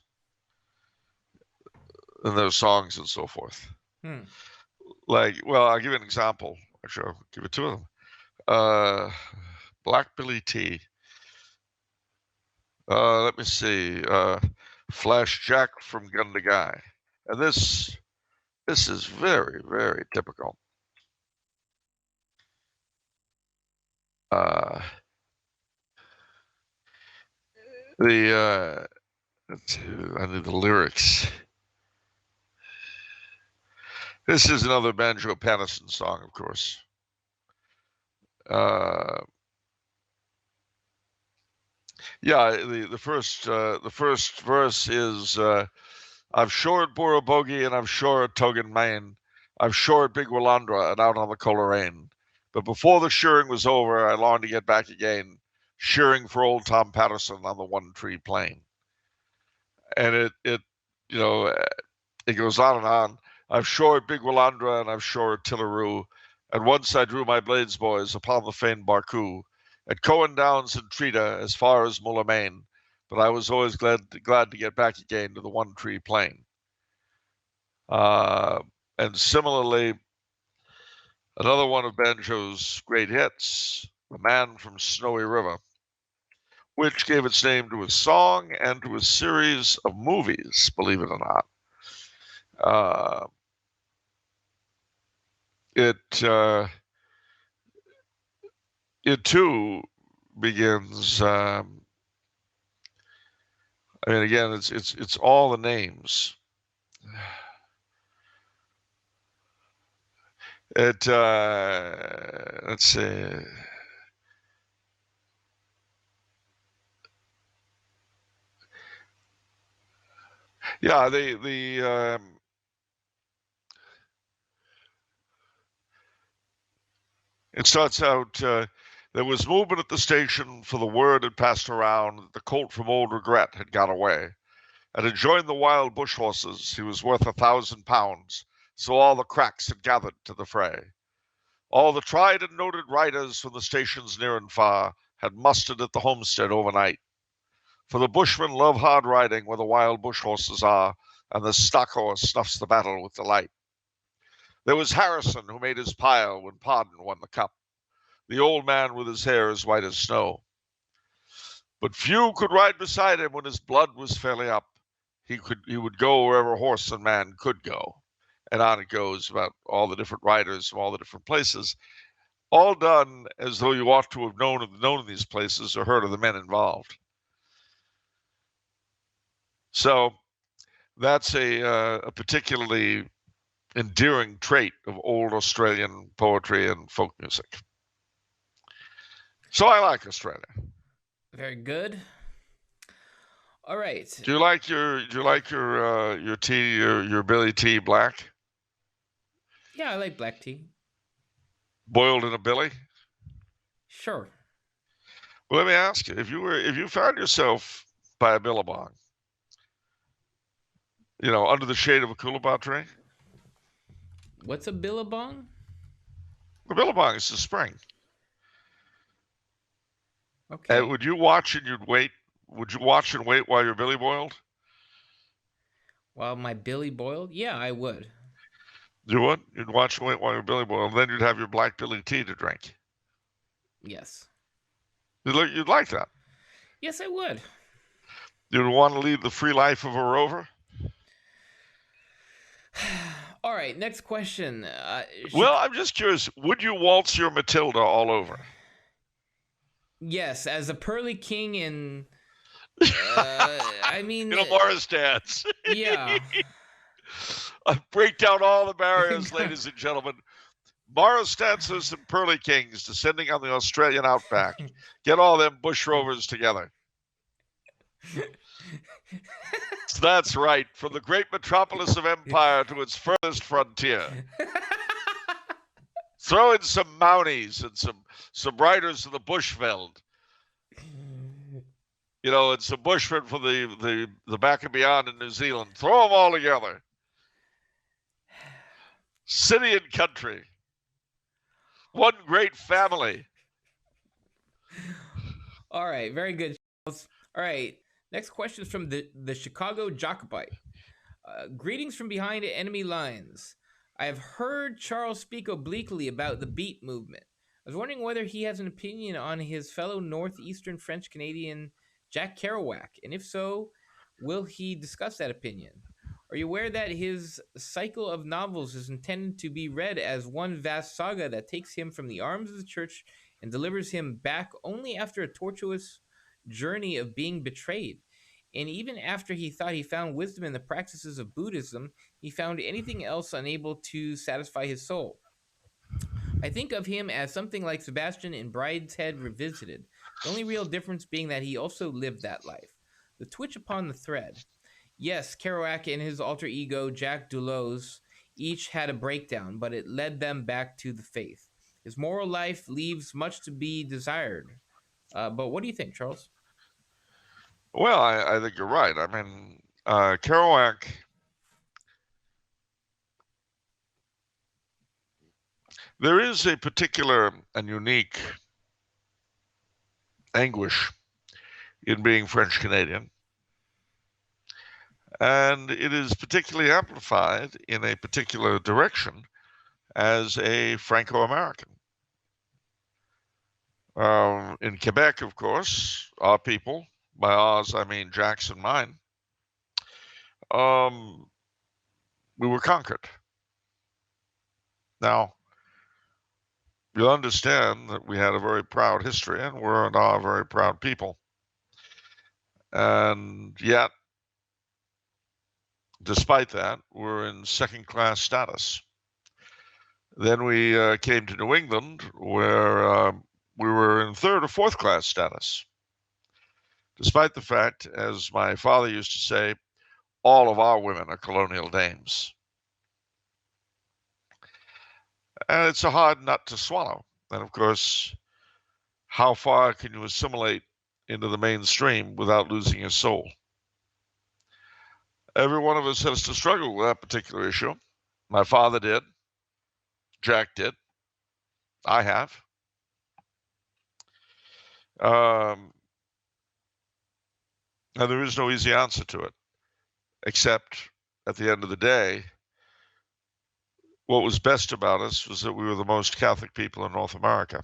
in their songs and so forth. Like, well, I'll give you an example. Actually, I'll give you two of them. Black Billy T. Let me see. Flash Jack from Gun to Guy. And this is very, very typical. I need the lyrics. This is another Banjo Patterson song, of course. Yeah, the first verse is I've shored Borobogie and I've shored Togan Main. I've shored Big Willandra and out on the Coleraine. But before the shearing was over, I longed to get back again, shearing for old Tom Patterson on the One Tree Plain. And it goes on and on. I've shored Big Willandra and I've shored Tillaroo, and once I drew my blades, boys, upon the famed Barcoo, at Cohen Downs and Treata as far as Mullamain, but I was always glad to get back again to the One Tree Plain. And similarly, another one of Banjo's great hits, The Man from Snowy River, which gave its name to a song and to a series of movies, believe it or not. It too begins. I mean, again, it's all the names. Let's see. Yeah, it starts out, there was movement at the station, for the word had passed around that the colt from Old Regret had got away, and had joined the wild bush horses. He was worth 1,000 pounds, so all the cracks had gathered to the fray. All the tried and noted riders from the stations near and far had mustered at the homestead overnight. For the bushmen love hard riding where the wild bush horses are, and the stock horse snuffs the battle with delight. There was Harrison, who made his pile when Pardon won the cup, the old man with his hair as white as snow. But few could ride beside him when his blood was fairly up. He would go wherever horse and man could go. And on it goes about all the different riders from all the different places, all done as though you ought to have known these places or heard of the men involved. So that's a particularly endearing trait of old Australian poetry and folk music. So I like Australia. Very good. All right. Do you like your tea, your Billy Tea Black? Yeah, I like black tea. Boiled in a billy? Sure. Well, let me ask you: if you found yourself by a billabong, under the shade of a coolabah tree. What's a billabong? A billabong is the spring. Okay. And would you watch and you'd wait? Would you watch and wait while your billy boiled? While my billy boiled? Yeah, I would. You would? You'd watch and wait while your billy boiled, and then you'd have your black billy tea to drink. Yes. You'd like that? Yes, I would. You want to lead the free life of a rover? All right, next question. Well, I'm just curious. Would you waltz your Matilda all over? Yes, as a pearly king in. I mean, Morris dance. yeah. I break down all the barriers, ladies and gentlemen. Morris dancers and pearly kings descending on the Australian outback. Get all them bush rovers together. That's right. From the great metropolis of empire to its furthest frontier. Throw in some Mounties and some riders of the Bushveld. And some Bushmen from the back and beyond in New Zealand. Throw them all together. City and country. One great family. All right, very good, Charles. All right, next question is from the Chicago Jacobite. Greetings from behind enemy lines. I have heard Charles speak obliquely about the beat movement. I was wondering whether he has an opinion on his fellow Northeastern French Canadian Jack Kerouac, and if so, will he discuss that opinion? Are you aware that his cycle of novels is intended to be read as one vast saga that takes him from the arms of the church and delivers him back only after a tortuous journey of being betrayed? And even after he thought he found wisdom in the practices of Buddhism, he found anything else unable to satisfy his soul. I think of him as something like Sebastian in Brideshead Revisited, the only real difference being that he also lived that life. The twitch upon the thread. Yes, Kerouac and his alter ego, Jack Dulos, each had a breakdown, but it led them back to the faith. His moral life leaves much to be desired. But what do you think, Charles? Well, I think you're right. I mean, Kerouac, there is a particular and unique anguish in being French Canadian, and it is particularly amplified in a particular direction as a Franco-American. In Quebec, of course, our people, by ours I mean Jack's and mine, we were conquered. Now, you'll understand that we had a very proud history, and we're and are very proud people. And yet, despite that, we're in second-class status. Then we came to New England, where we were in third or fourth-class status. Despite the fact, as my father used to say, all of our women are colonial dames. And it's a hard nut to swallow. And of course, how far can you assimilate into the mainstream without losing your soul? Every one of us has to struggle with that particular issue. My father did. Jack did. I have. And there is no easy answer to it, except at the end of the day, what was best about us was that we were the most Catholic people in North America.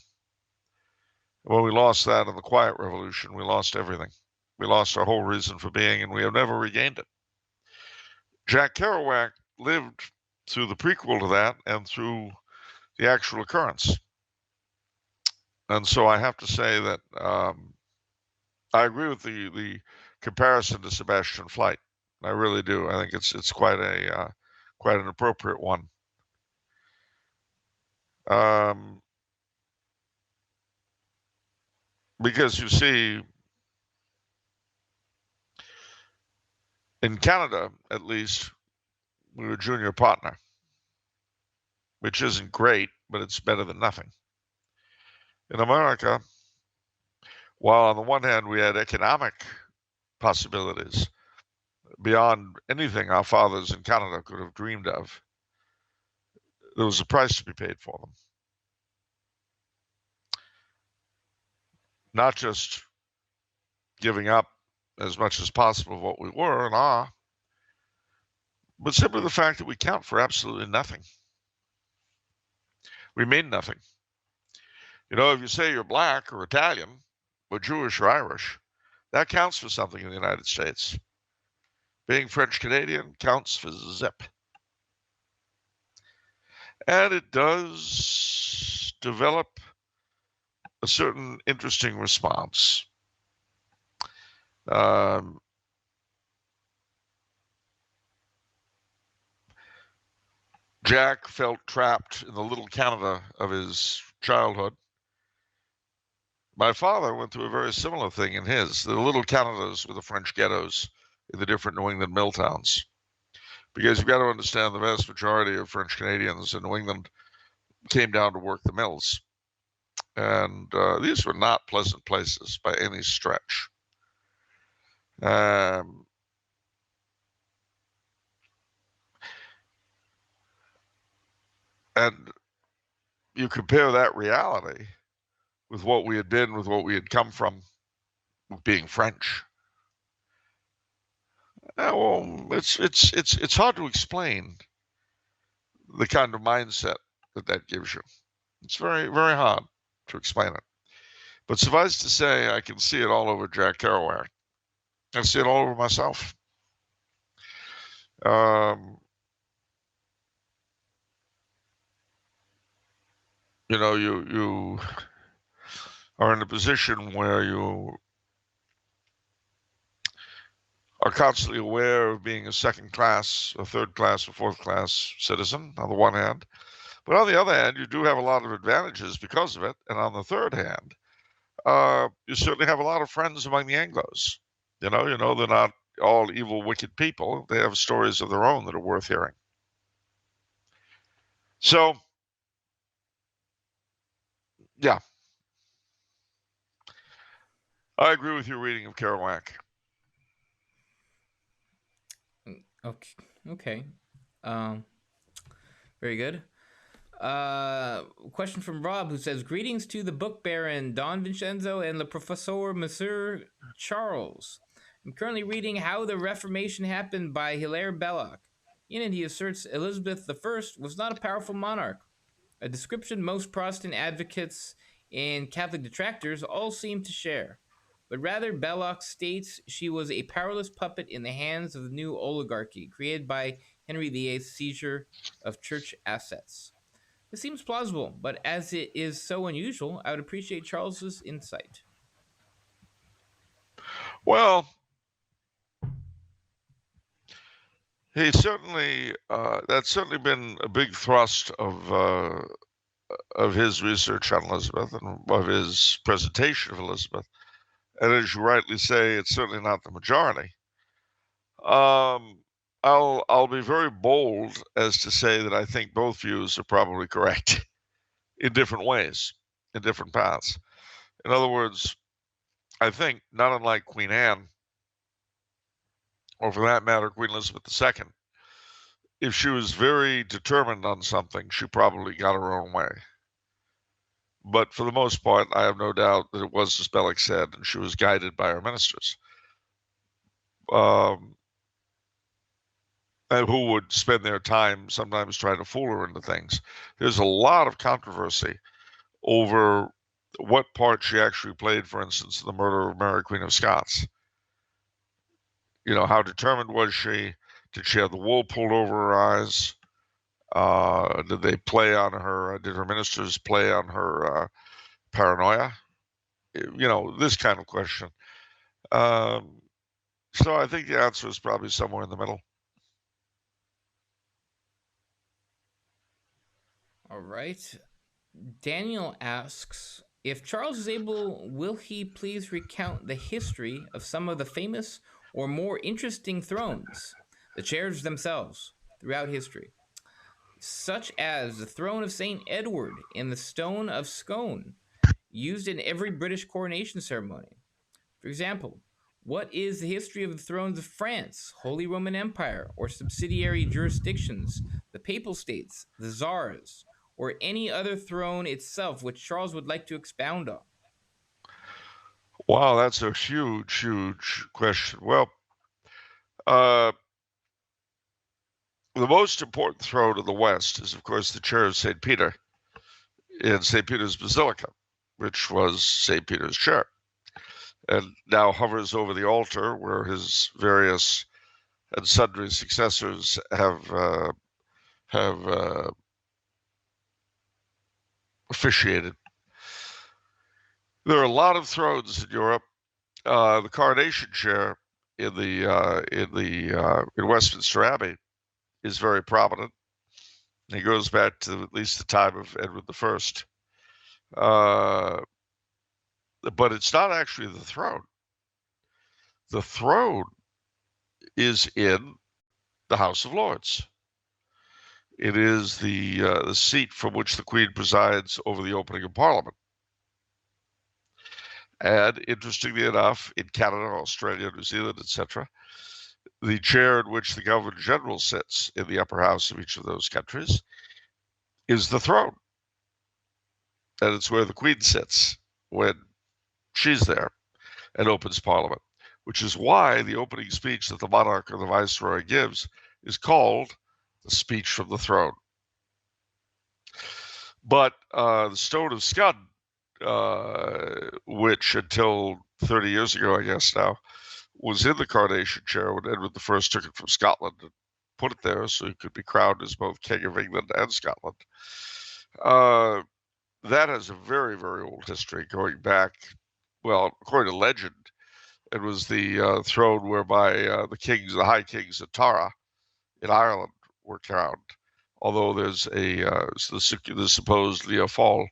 When we lost that in the Quiet Revolution, we lost everything. We lost our whole reason for being, and we have never regained it. Jack Kerouac lived through the prequel to that and through the actual occurrence. And so I have to say that I agree with the comparison to Sebastian Flight. I really do. I think it's quite an appropriate one. Because you see, in Canada, at least, we were junior partner, which isn't great, but it's better than nothing. In America, while on the one hand we had economic possibilities beyond anything our fathers in Canada could have dreamed of, there was a price to be paid for them. Not just giving up as much as possible of what we were and are, but simply the fact that we count for absolutely nothing. We mean nothing. You know, if you say you're black or Italian or Jewish or Irish, That counts for something in the United States. Being French Canadian counts for zip. And it does develop a certain interesting response. Jack felt trapped in the little Canada of his childhood. My father went through a very similar thing in his. The little Canadas were the French ghettos in the different New England mill towns. Because you've got to understand the vast majority of French Canadians in New England came down to work the mills. And these were not pleasant places by any stretch. And you compare that reality with what we had been, with what we had come from, being French. Well, it's hard to explain the kind of mindset that gives you. It's very, very hard to explain it. But suffice to say, I can see it all over Jack Kerouac. I see it all over myself. You know, you are in a position where you are constantly aware of being a second class, a third class, or fourth class citizen, on the one hand. But on the other hand, you do have a lot of advantages because of it. And on the third hand, you certainly have a lot of friends among the Anglos. You know, they're not all evil, wicked people. They have stories of their own that are worth hearing. So, yeah. I agree with your reading of Kerouac. Okay. Very good. Question from Rob, who says, "Greetings to the book baron Don Vincenzo and the Professor Monsieur Charles. I'm currently reading How the Reformation Happened by Hilaire Belloc. In it, he asserts Elizabeth I was not a powerful monarch, a description most Protestant advocates and Catholic detractors all seem to share. But rather, Belloc states she was a powerless puppet in the hands of the new oligarchy created by Henry VIII's seizure of church assets. This seems plausible, but as it is so unusual, I would appreciate Charles's insight." Well, he certainly that's certainly been a big thrust of his research on Elizabeth and of his presentation of Elizabeth. And as you rightly say, it's certainly not the majority. I'll be very bold as to say that I think both views are probably correct in different ways, in different paths. In other words, I think, not unlike Queen Anne, or for that matter, Queen Elizabeth II, if she was very determined on something, she probably got her own way. But for the most part, I have no doubt that it was as Belloc said, and she was guided by her ministers, and who would spend their time sometimes trying to fool her into things. There's a lot of controversy over what part she actually played, for instance, in the murder of Mary, Queen of Scots. You know, how determined was she? Did she have the wool pulled over her eyes? Did they play on her? Did her ministers play on her paranoia? You know, this kind of question. So I think the answer is probably somewhere in the middle. All right. Daniel asks, "If Charles is able, will he please recount the history of some of the famous or more interesting thrones, the chairs themselves, throughout history, such as the throne of St. Edward in the Stone of Scone, used in every British coronation ceremony? For example, what is the history of the thrones of France, Holy Roman Empire, or subsidiary jurisdictions, the Papal States, the Czars, or any other throne itself which Charles would like to expound on?" Wow, that's a huge, huge question. Well, the most important throne of the West is, of course, the chair of St. Peter in St. Peter's Basilica, which was St. Peter's chair. and now hovers over the altar where his various and sundry successors have officiated. There are a lot of thrones in Europe. The coronation chair in Westminster Abbey is very prominent. It goes back to at least the time of Edward I. But it's not actually the throne. The throne is in the House of Lords. It is the seat from which the Queen presides over the opening of Parliament. And interestingly enough, in Canada, Australia, New Zealand, etc., the chair in which the Governor General sits in the upper house of each of those countries is the throne. And it's where the Queen sits when she's there and opens Parliament, which is why the opening speech that the monarch or the viceroy gives is called the speech from the throne. But the Stone of Scud, which until 30 years ago, I guess now, was in the coronation chair when Edward I took it from Scotland and put it there so he could be crowned as both King of England and Scotland. That has a very, very old history going back, well, according to legend, it was the throne whereby the high kings of Tara in Ireland were crowned. Although there's the supposed Leofal,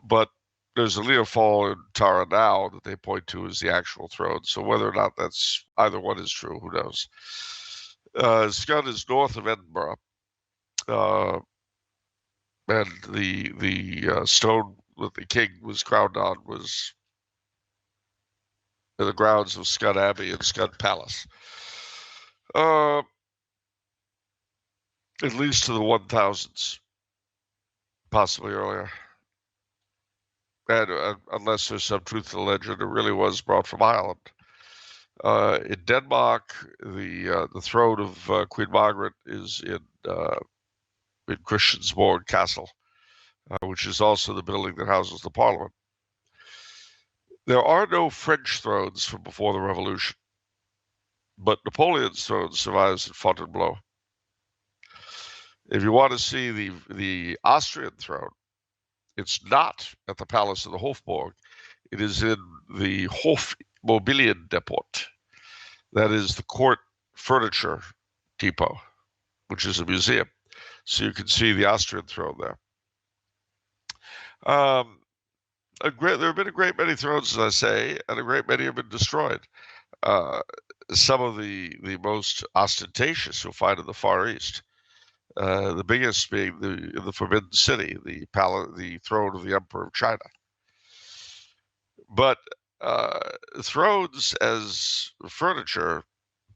but there's a Leofal in Tara now that they point to as the actual throne. So whether or not that's either one is true, who knows? Scud is north of Edinburgh, and the stone that the king was crowned on was in the grounds of Scud Abbey and Scud Palace. At least to the 1000s, possibly earlier. And unless there's some truth to the legend, it really was brought from Ireland. In Denmark, the throne of Queen Margaret is in Christiansborg Castle, which is also the building that houses the Parliament. There are no French thrones from before the Revolution, but Napoleon's throne survives at Fontainebleau. If you want to see the Austrian throne, it's not at the Palace of the Hofburg. It is in the Hofmobiliendepot. That is the court furniture depot, which is a museum. So you can see the Austrian throne there. There have been a great many thrones, as I say, and a great many have been destroyed. Some of the most ostentatious you'll find in the Far East. The biggest being the Forbidden City, the throne of the Emperor of China. But thrones as furniture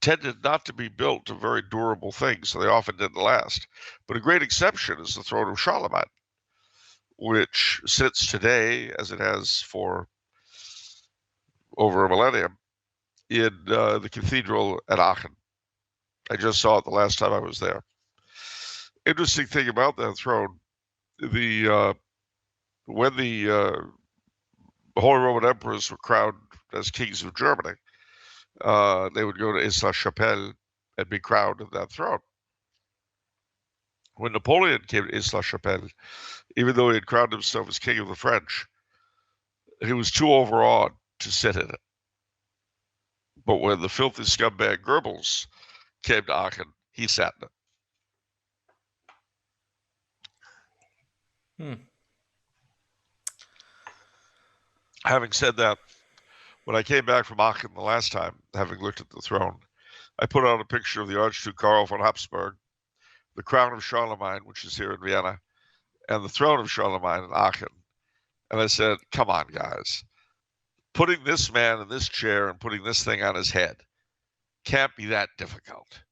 tended not to be built of very durable things, so they often didn't last. But a great exception is the throne of Charlemagne, which sits today, as it has for over a millennium, in the cathedral at Aachen. I just saw it the last time I was there. Interesting thing about that throne, when the Holy Roman Emperors were crowned as kings of Germany, they would go to Aix-la-Chapelle and be crowned in that throne. When Napoleon came to Aix-la-Chapelle, even though he had crowned himself as king of the French, he was too overawed to sit in it. But when the filthy scumbag Goebbels came to Aachen, he sat in it. Having said that, when I came back from Aachen the last time, having looked at the throne, I put out a picture of the Archduke Karl von Habsburg, the crown of Charlemagne, which is here in Vienna, and the throne of Charlemagne in Aachen. And I said, come on, guys. Putting this man in this chair and putting this thing on his head can't be that difficult.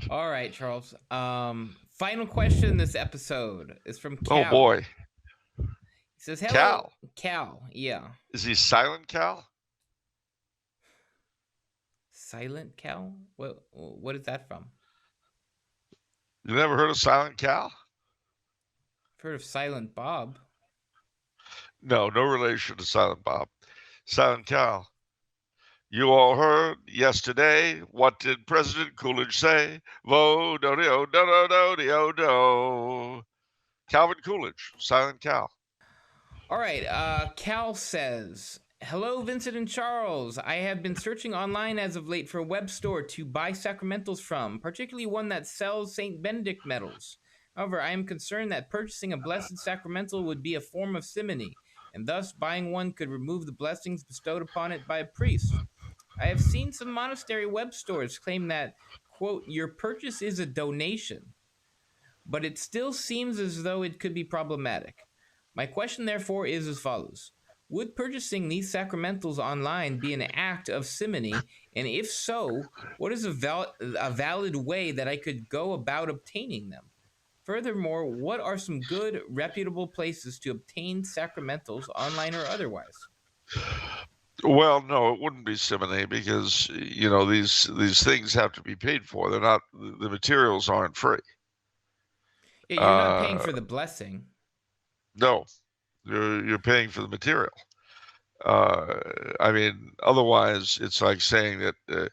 All right, Charles. Final question this episode is from Cal. Oh, boy. He says, hello. Cal, yeah. Is he Silent Cal? Silent Cal? What is that from? You never heard of Silent Al? Heard of Silent Bob. No relation to Silent Bob. Silent Cal. You all heard yesterday. What did President Coolidge say? Vo do do do do do do. Calvin Coolidge, Silent Cal. All right. Cal says, "Hello, Vincent and Charles. I have been searching online as of late for a web store to buy Sacramentals from, particularly one that sells Saint Benedict medals. However, I am concerned that purchasing a blessed sacramental would be a form of simony, and thus buying one could remove the blessings bestowed upon it by a priest. I have seen some monastery web stores claim that, quote, your purchase is a donation, but it still seems as though it could be problematic. My question, therefore, is as follows. Would purchasing these sacramentals online be an act of simony? And if so, what is a valid way that I could go about obtaining them? Furthermore, what are some good, reputable places to obtain sacramentals, online or otherwise?" Well, no, it wouldn't be simony because these things have to be paid for. They're not the materials aren't free. Yeah, you're not paying for the blessing. No, you're paying for the material. I mean, otherwise, it's like saying that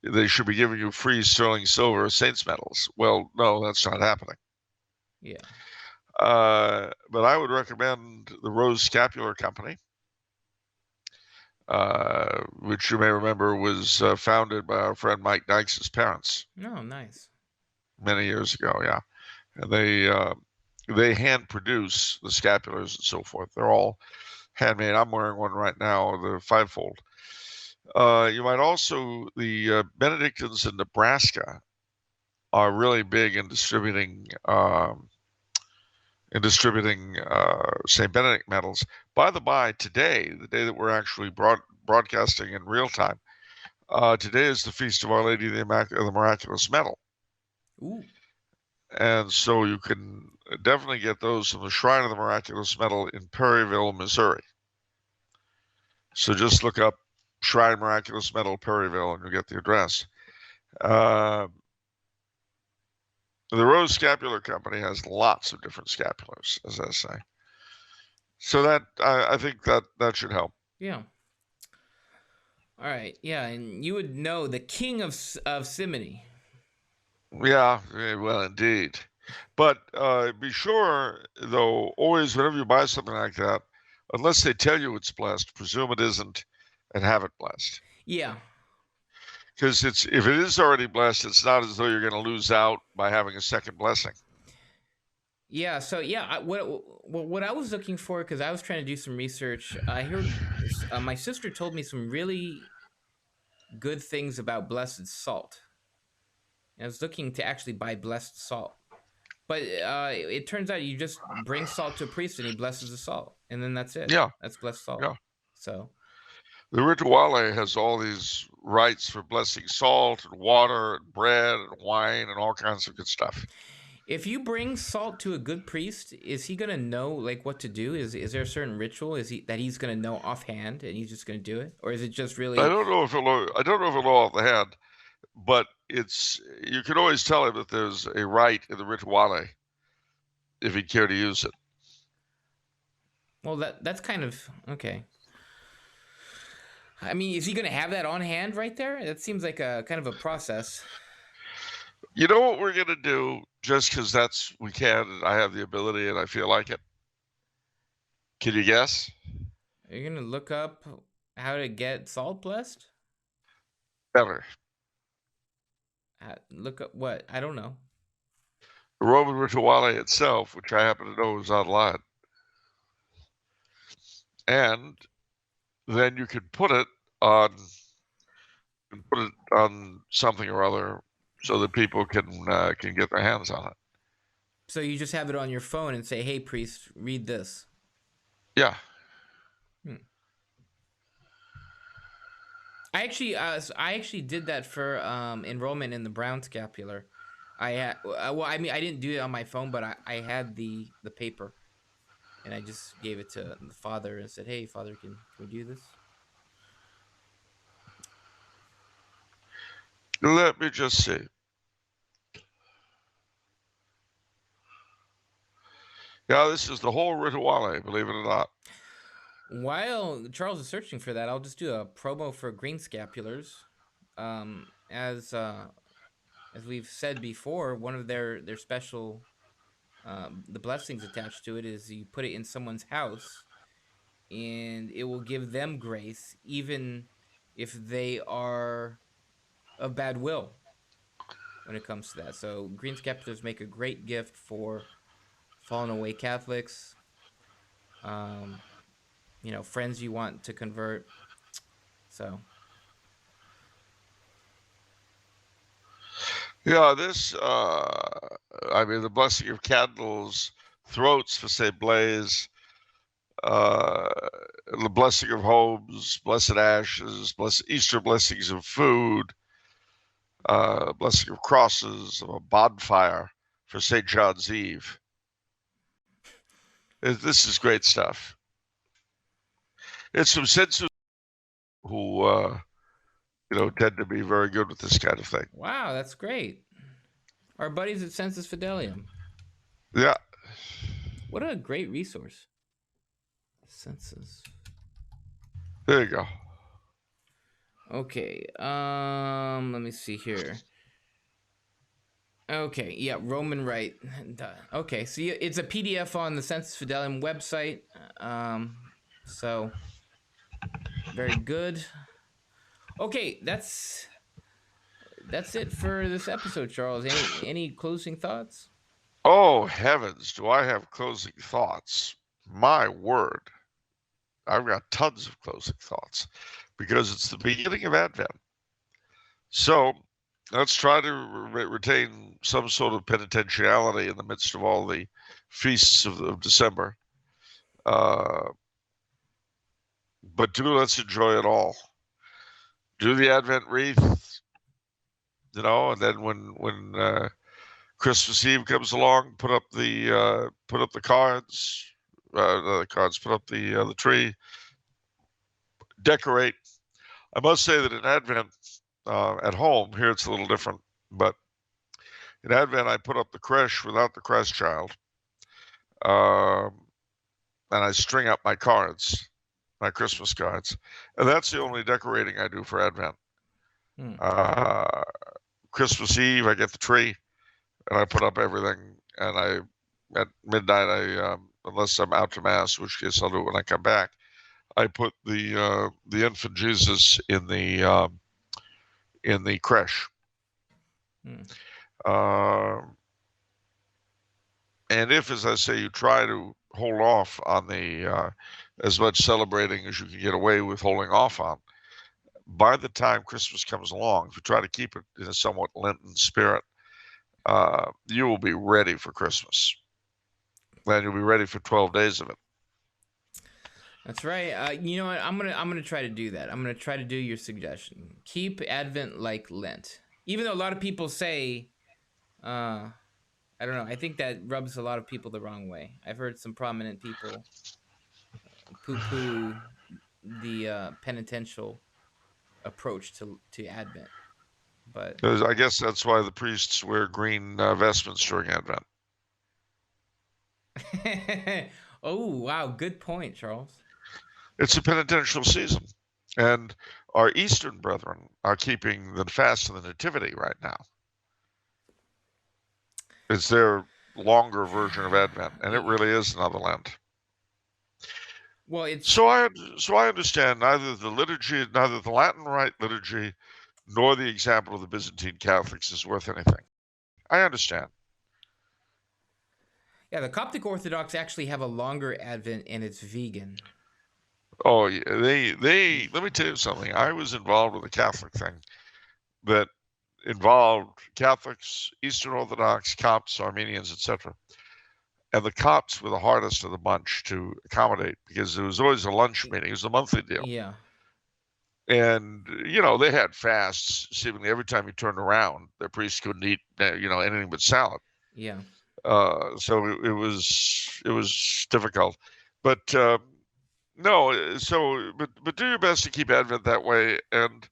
they should be giving you free sterling silver saints medals. Well, no, that's not happening. Yeah. But I would recommend the Rose Scapular Company, which you may remember was founded by our friend Mike Dykes' parents. Oh, nice. Many years ago, yeah. And they hand produce the scapulars and so forth. They're all handmade. I'm wearing one right now, the fivefold. You might also, the Benedictines in Nebraska are really big in distributing St. Benedict medals. By the by, today, the day that we're actually broadcasting in real time, today is the Feast of Our Lady of the Miraculous Medal. Ooh. And so you can definitely get those from the Shrine of the Miraculous Medal in Perryville, Missouri. So just look up Shrine Miraculous Medal, Perryville, and you'll get the address. The Rose Scapular Company has lots of different scapulars, as I say. So that I think that should help. Yeah. All right. Yeah, and you would know the king of simony. Yeah, well, indeed. But be sure, though, always whenever you buy something like that, unless they tell you it's blessed, presume it isn't and have it blessed. Yeah. Because if it is already blessed, it's not as though you're going to lose out by having a second blessing. Yeah. So yeah, what I was looking for, because I was trying to do some research, I heard my sister told me some really good things about blessed salt. I was looking to actually buy blessed salt, but it turns out you just bring salt to a priest and he blesses the salt, and then that's it. Yeah, That's blessed salt. yeah. So The rituale has all these rites for blessing salt and water and bread and wine and all kinds of good stuff. if you bring salt to a good priest, is he gonna know like what to do? Is there a certain ritual? Is he that he's gonna know offhand and he's just gonna do it, or is it just really? I don't know if it'll know off the hand, but you can always tell him that there's a rite in the rituale if he'd care to use it. Well, that's kind of okay. I mean, is he going to have that on hand right there? That seems like a kind of a process. You know what we're going to do, just because we can, and I have the ability and I feel like it? Can you guess? Are you going to look up how to get salt blessed? Better. Look up what? I don't know. The Roman rituale itself, which I happen to know is online. And then you can put it on something or other so that people can get their hands on it. So you just have it on your phone and say, "Hey, priest, read this." Yeah. I actually did that for enrollment in the Brown Scapular. I didn't do it on my phone, but I had the paper, and I just gave it to the father and said, "Hey, father, can we do this?" Let me just see. Yeah, this is the whole rituale, believe it or not. While Charles is searching for that, I'll just do a promo for green scapulars. As we've said before, one of their special the blessings attached to it is you put it in someone's house, and it will give them grace, even if they are of bad will when it comes to that. So green scapulars make a great gift for fallen away Catholics, um, friends you want to convert. So Yeah, I mean, the blessing of candles, throats for St. Blaise, uh, the blessing of homes, blessed ashes, blessed Easter blessings of food, blessing of crosses, of a bonfire for St. John's Eve. This is great stuff. It's from sensu who, tend to be very good with this kind of thing. wow, that's great. Our buddies at Sensus Fidelium. Yeah. What a great resource. Sensus. There you go. Okay. Let me see here. Okay, yeah, Roman Rite. Okay, so it's a PDF on the Sensus Fidelium website. So very good. Okay, that's it for this episode, Charles. Any closing thoughts? Oh, heavens, do I have closing thoughts? My word. I've got tons of closing thoughts because it's the beginning of Advent. So let's try to retain some sort of penitentiality in the midst of all the feasts of December. But let's enjoy it all. Do the Advent wreath, and then when Christmas Eve comes along, put up the cards, put up the tree, decorate. I must say that in Advent, at home here it's a little different, but in Advent I put up the creche without the Christ child, and I string up my cards, my Christmas cards, and that's the only decorating I do for Advent. Christmas Eve I get the tree, and I put up everything, and at midnight unless I'm out to mass, which case I'll do it when I come back, I put the infant Jesus in the creche. And if, as I say, you try to hold off on the as much celebrating as you can get away with holding off on, by the time Christmas comes along, if you try to keep it in a somewhat Lenten spirit, you will be ready for Christmas. Then you'll be ready for 12 days of it. That's right. You know what? I'm gonna try to do that. I'm gonna try to do your suggestion. Keep Advent like Lent. Even though a lot of people say, I don't know. I think that rubs a lot of people the wrong way. I've heard some prominent people poo-poo the penitential approach to Advent. But I guess that's why the priests wear green vestments during Advent. oh wow, good point, Charles. It's a penitential season, and our Eastern brethren are keeping the fast of the Nativity right now. It's their longer version of Advent, and it really is another Lent. Well, it's so I understand neither the Latin Rite liturgy, nor the example of the Byzantine Catholics is worth anything. I understand. Yeah, the Coptic Orthodox actually have a longer Advent, and it's vegan. Oh, yeah, they. Let me tell you something. I was involved with a Catholic thing that involved Catholics, Eastern Orthodox, Copts, Armenians, etc. And the Copts were the hardest of the bunch to accommodate because there was always a lunch meeting. It was a monthly deal. Yeah. And they had fasts. Seemingly every time you turned around, their priest couldn't eat anything but salad. Yeah. So it was difficult, but no. So but do your best to keep Advent that way, and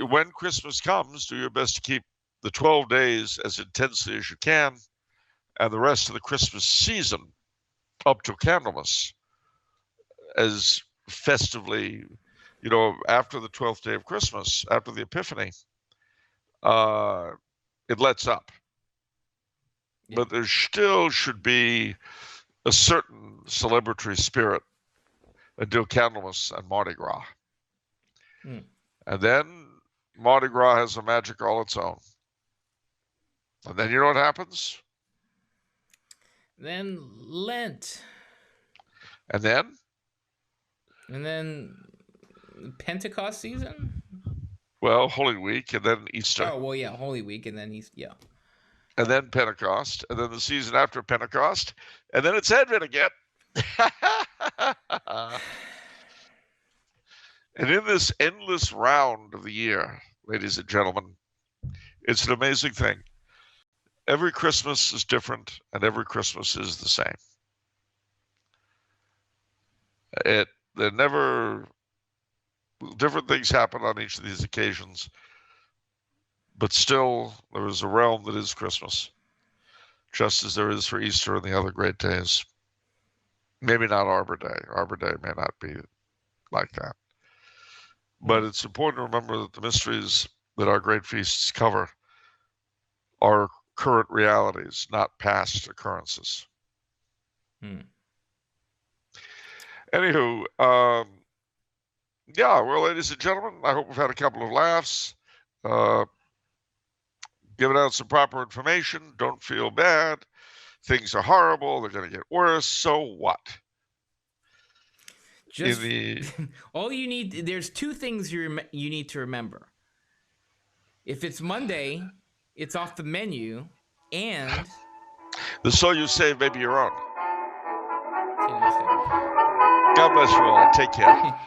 when Christmas comes, do your best to keep the 12 days as intensely as you can, and the rest of the Christmas season up to Candlemas as festively, after the 12th day of Christmas, after the Epiphany, it lets up. Yeah. But there still should be a certain celebratory spirit until Candlemas and Mardi Gras. And then Mardi Gras has a magic all its own. And then you know what happens? Then Lent. And then? And then Pentecost season? Well, Holy Week, and then Easter. Oh, well, yeah, Holy Week, and then Easter, And then Pentecost, and then the season after Pentecost, and then it's Advent again. And in this endless round of the year, ladies and gentlemen, it's an amazing thing. Every Christmas is different, and every Christmas is the same. Different things happen on each of these occasions, but still there is a realm that is Christmas, just as there is for Easter and the other great days. Maybe not Arbor Day. Arbor Day may not be like that. But it's important to remember that the mysteries that our great feasts cover are current realities, not past occurrences. Anywho, yeah, well, ladies and gentlemen, I hope we've had a couple of laughs. Giving out some proper information. Don't feel bad. Things are horrible. They're going to get worse. So what? Just all you need. There's two things you need to remember. If it's Monday, it's off the menu, and the soul you save may be your own. God bless you all. Take care.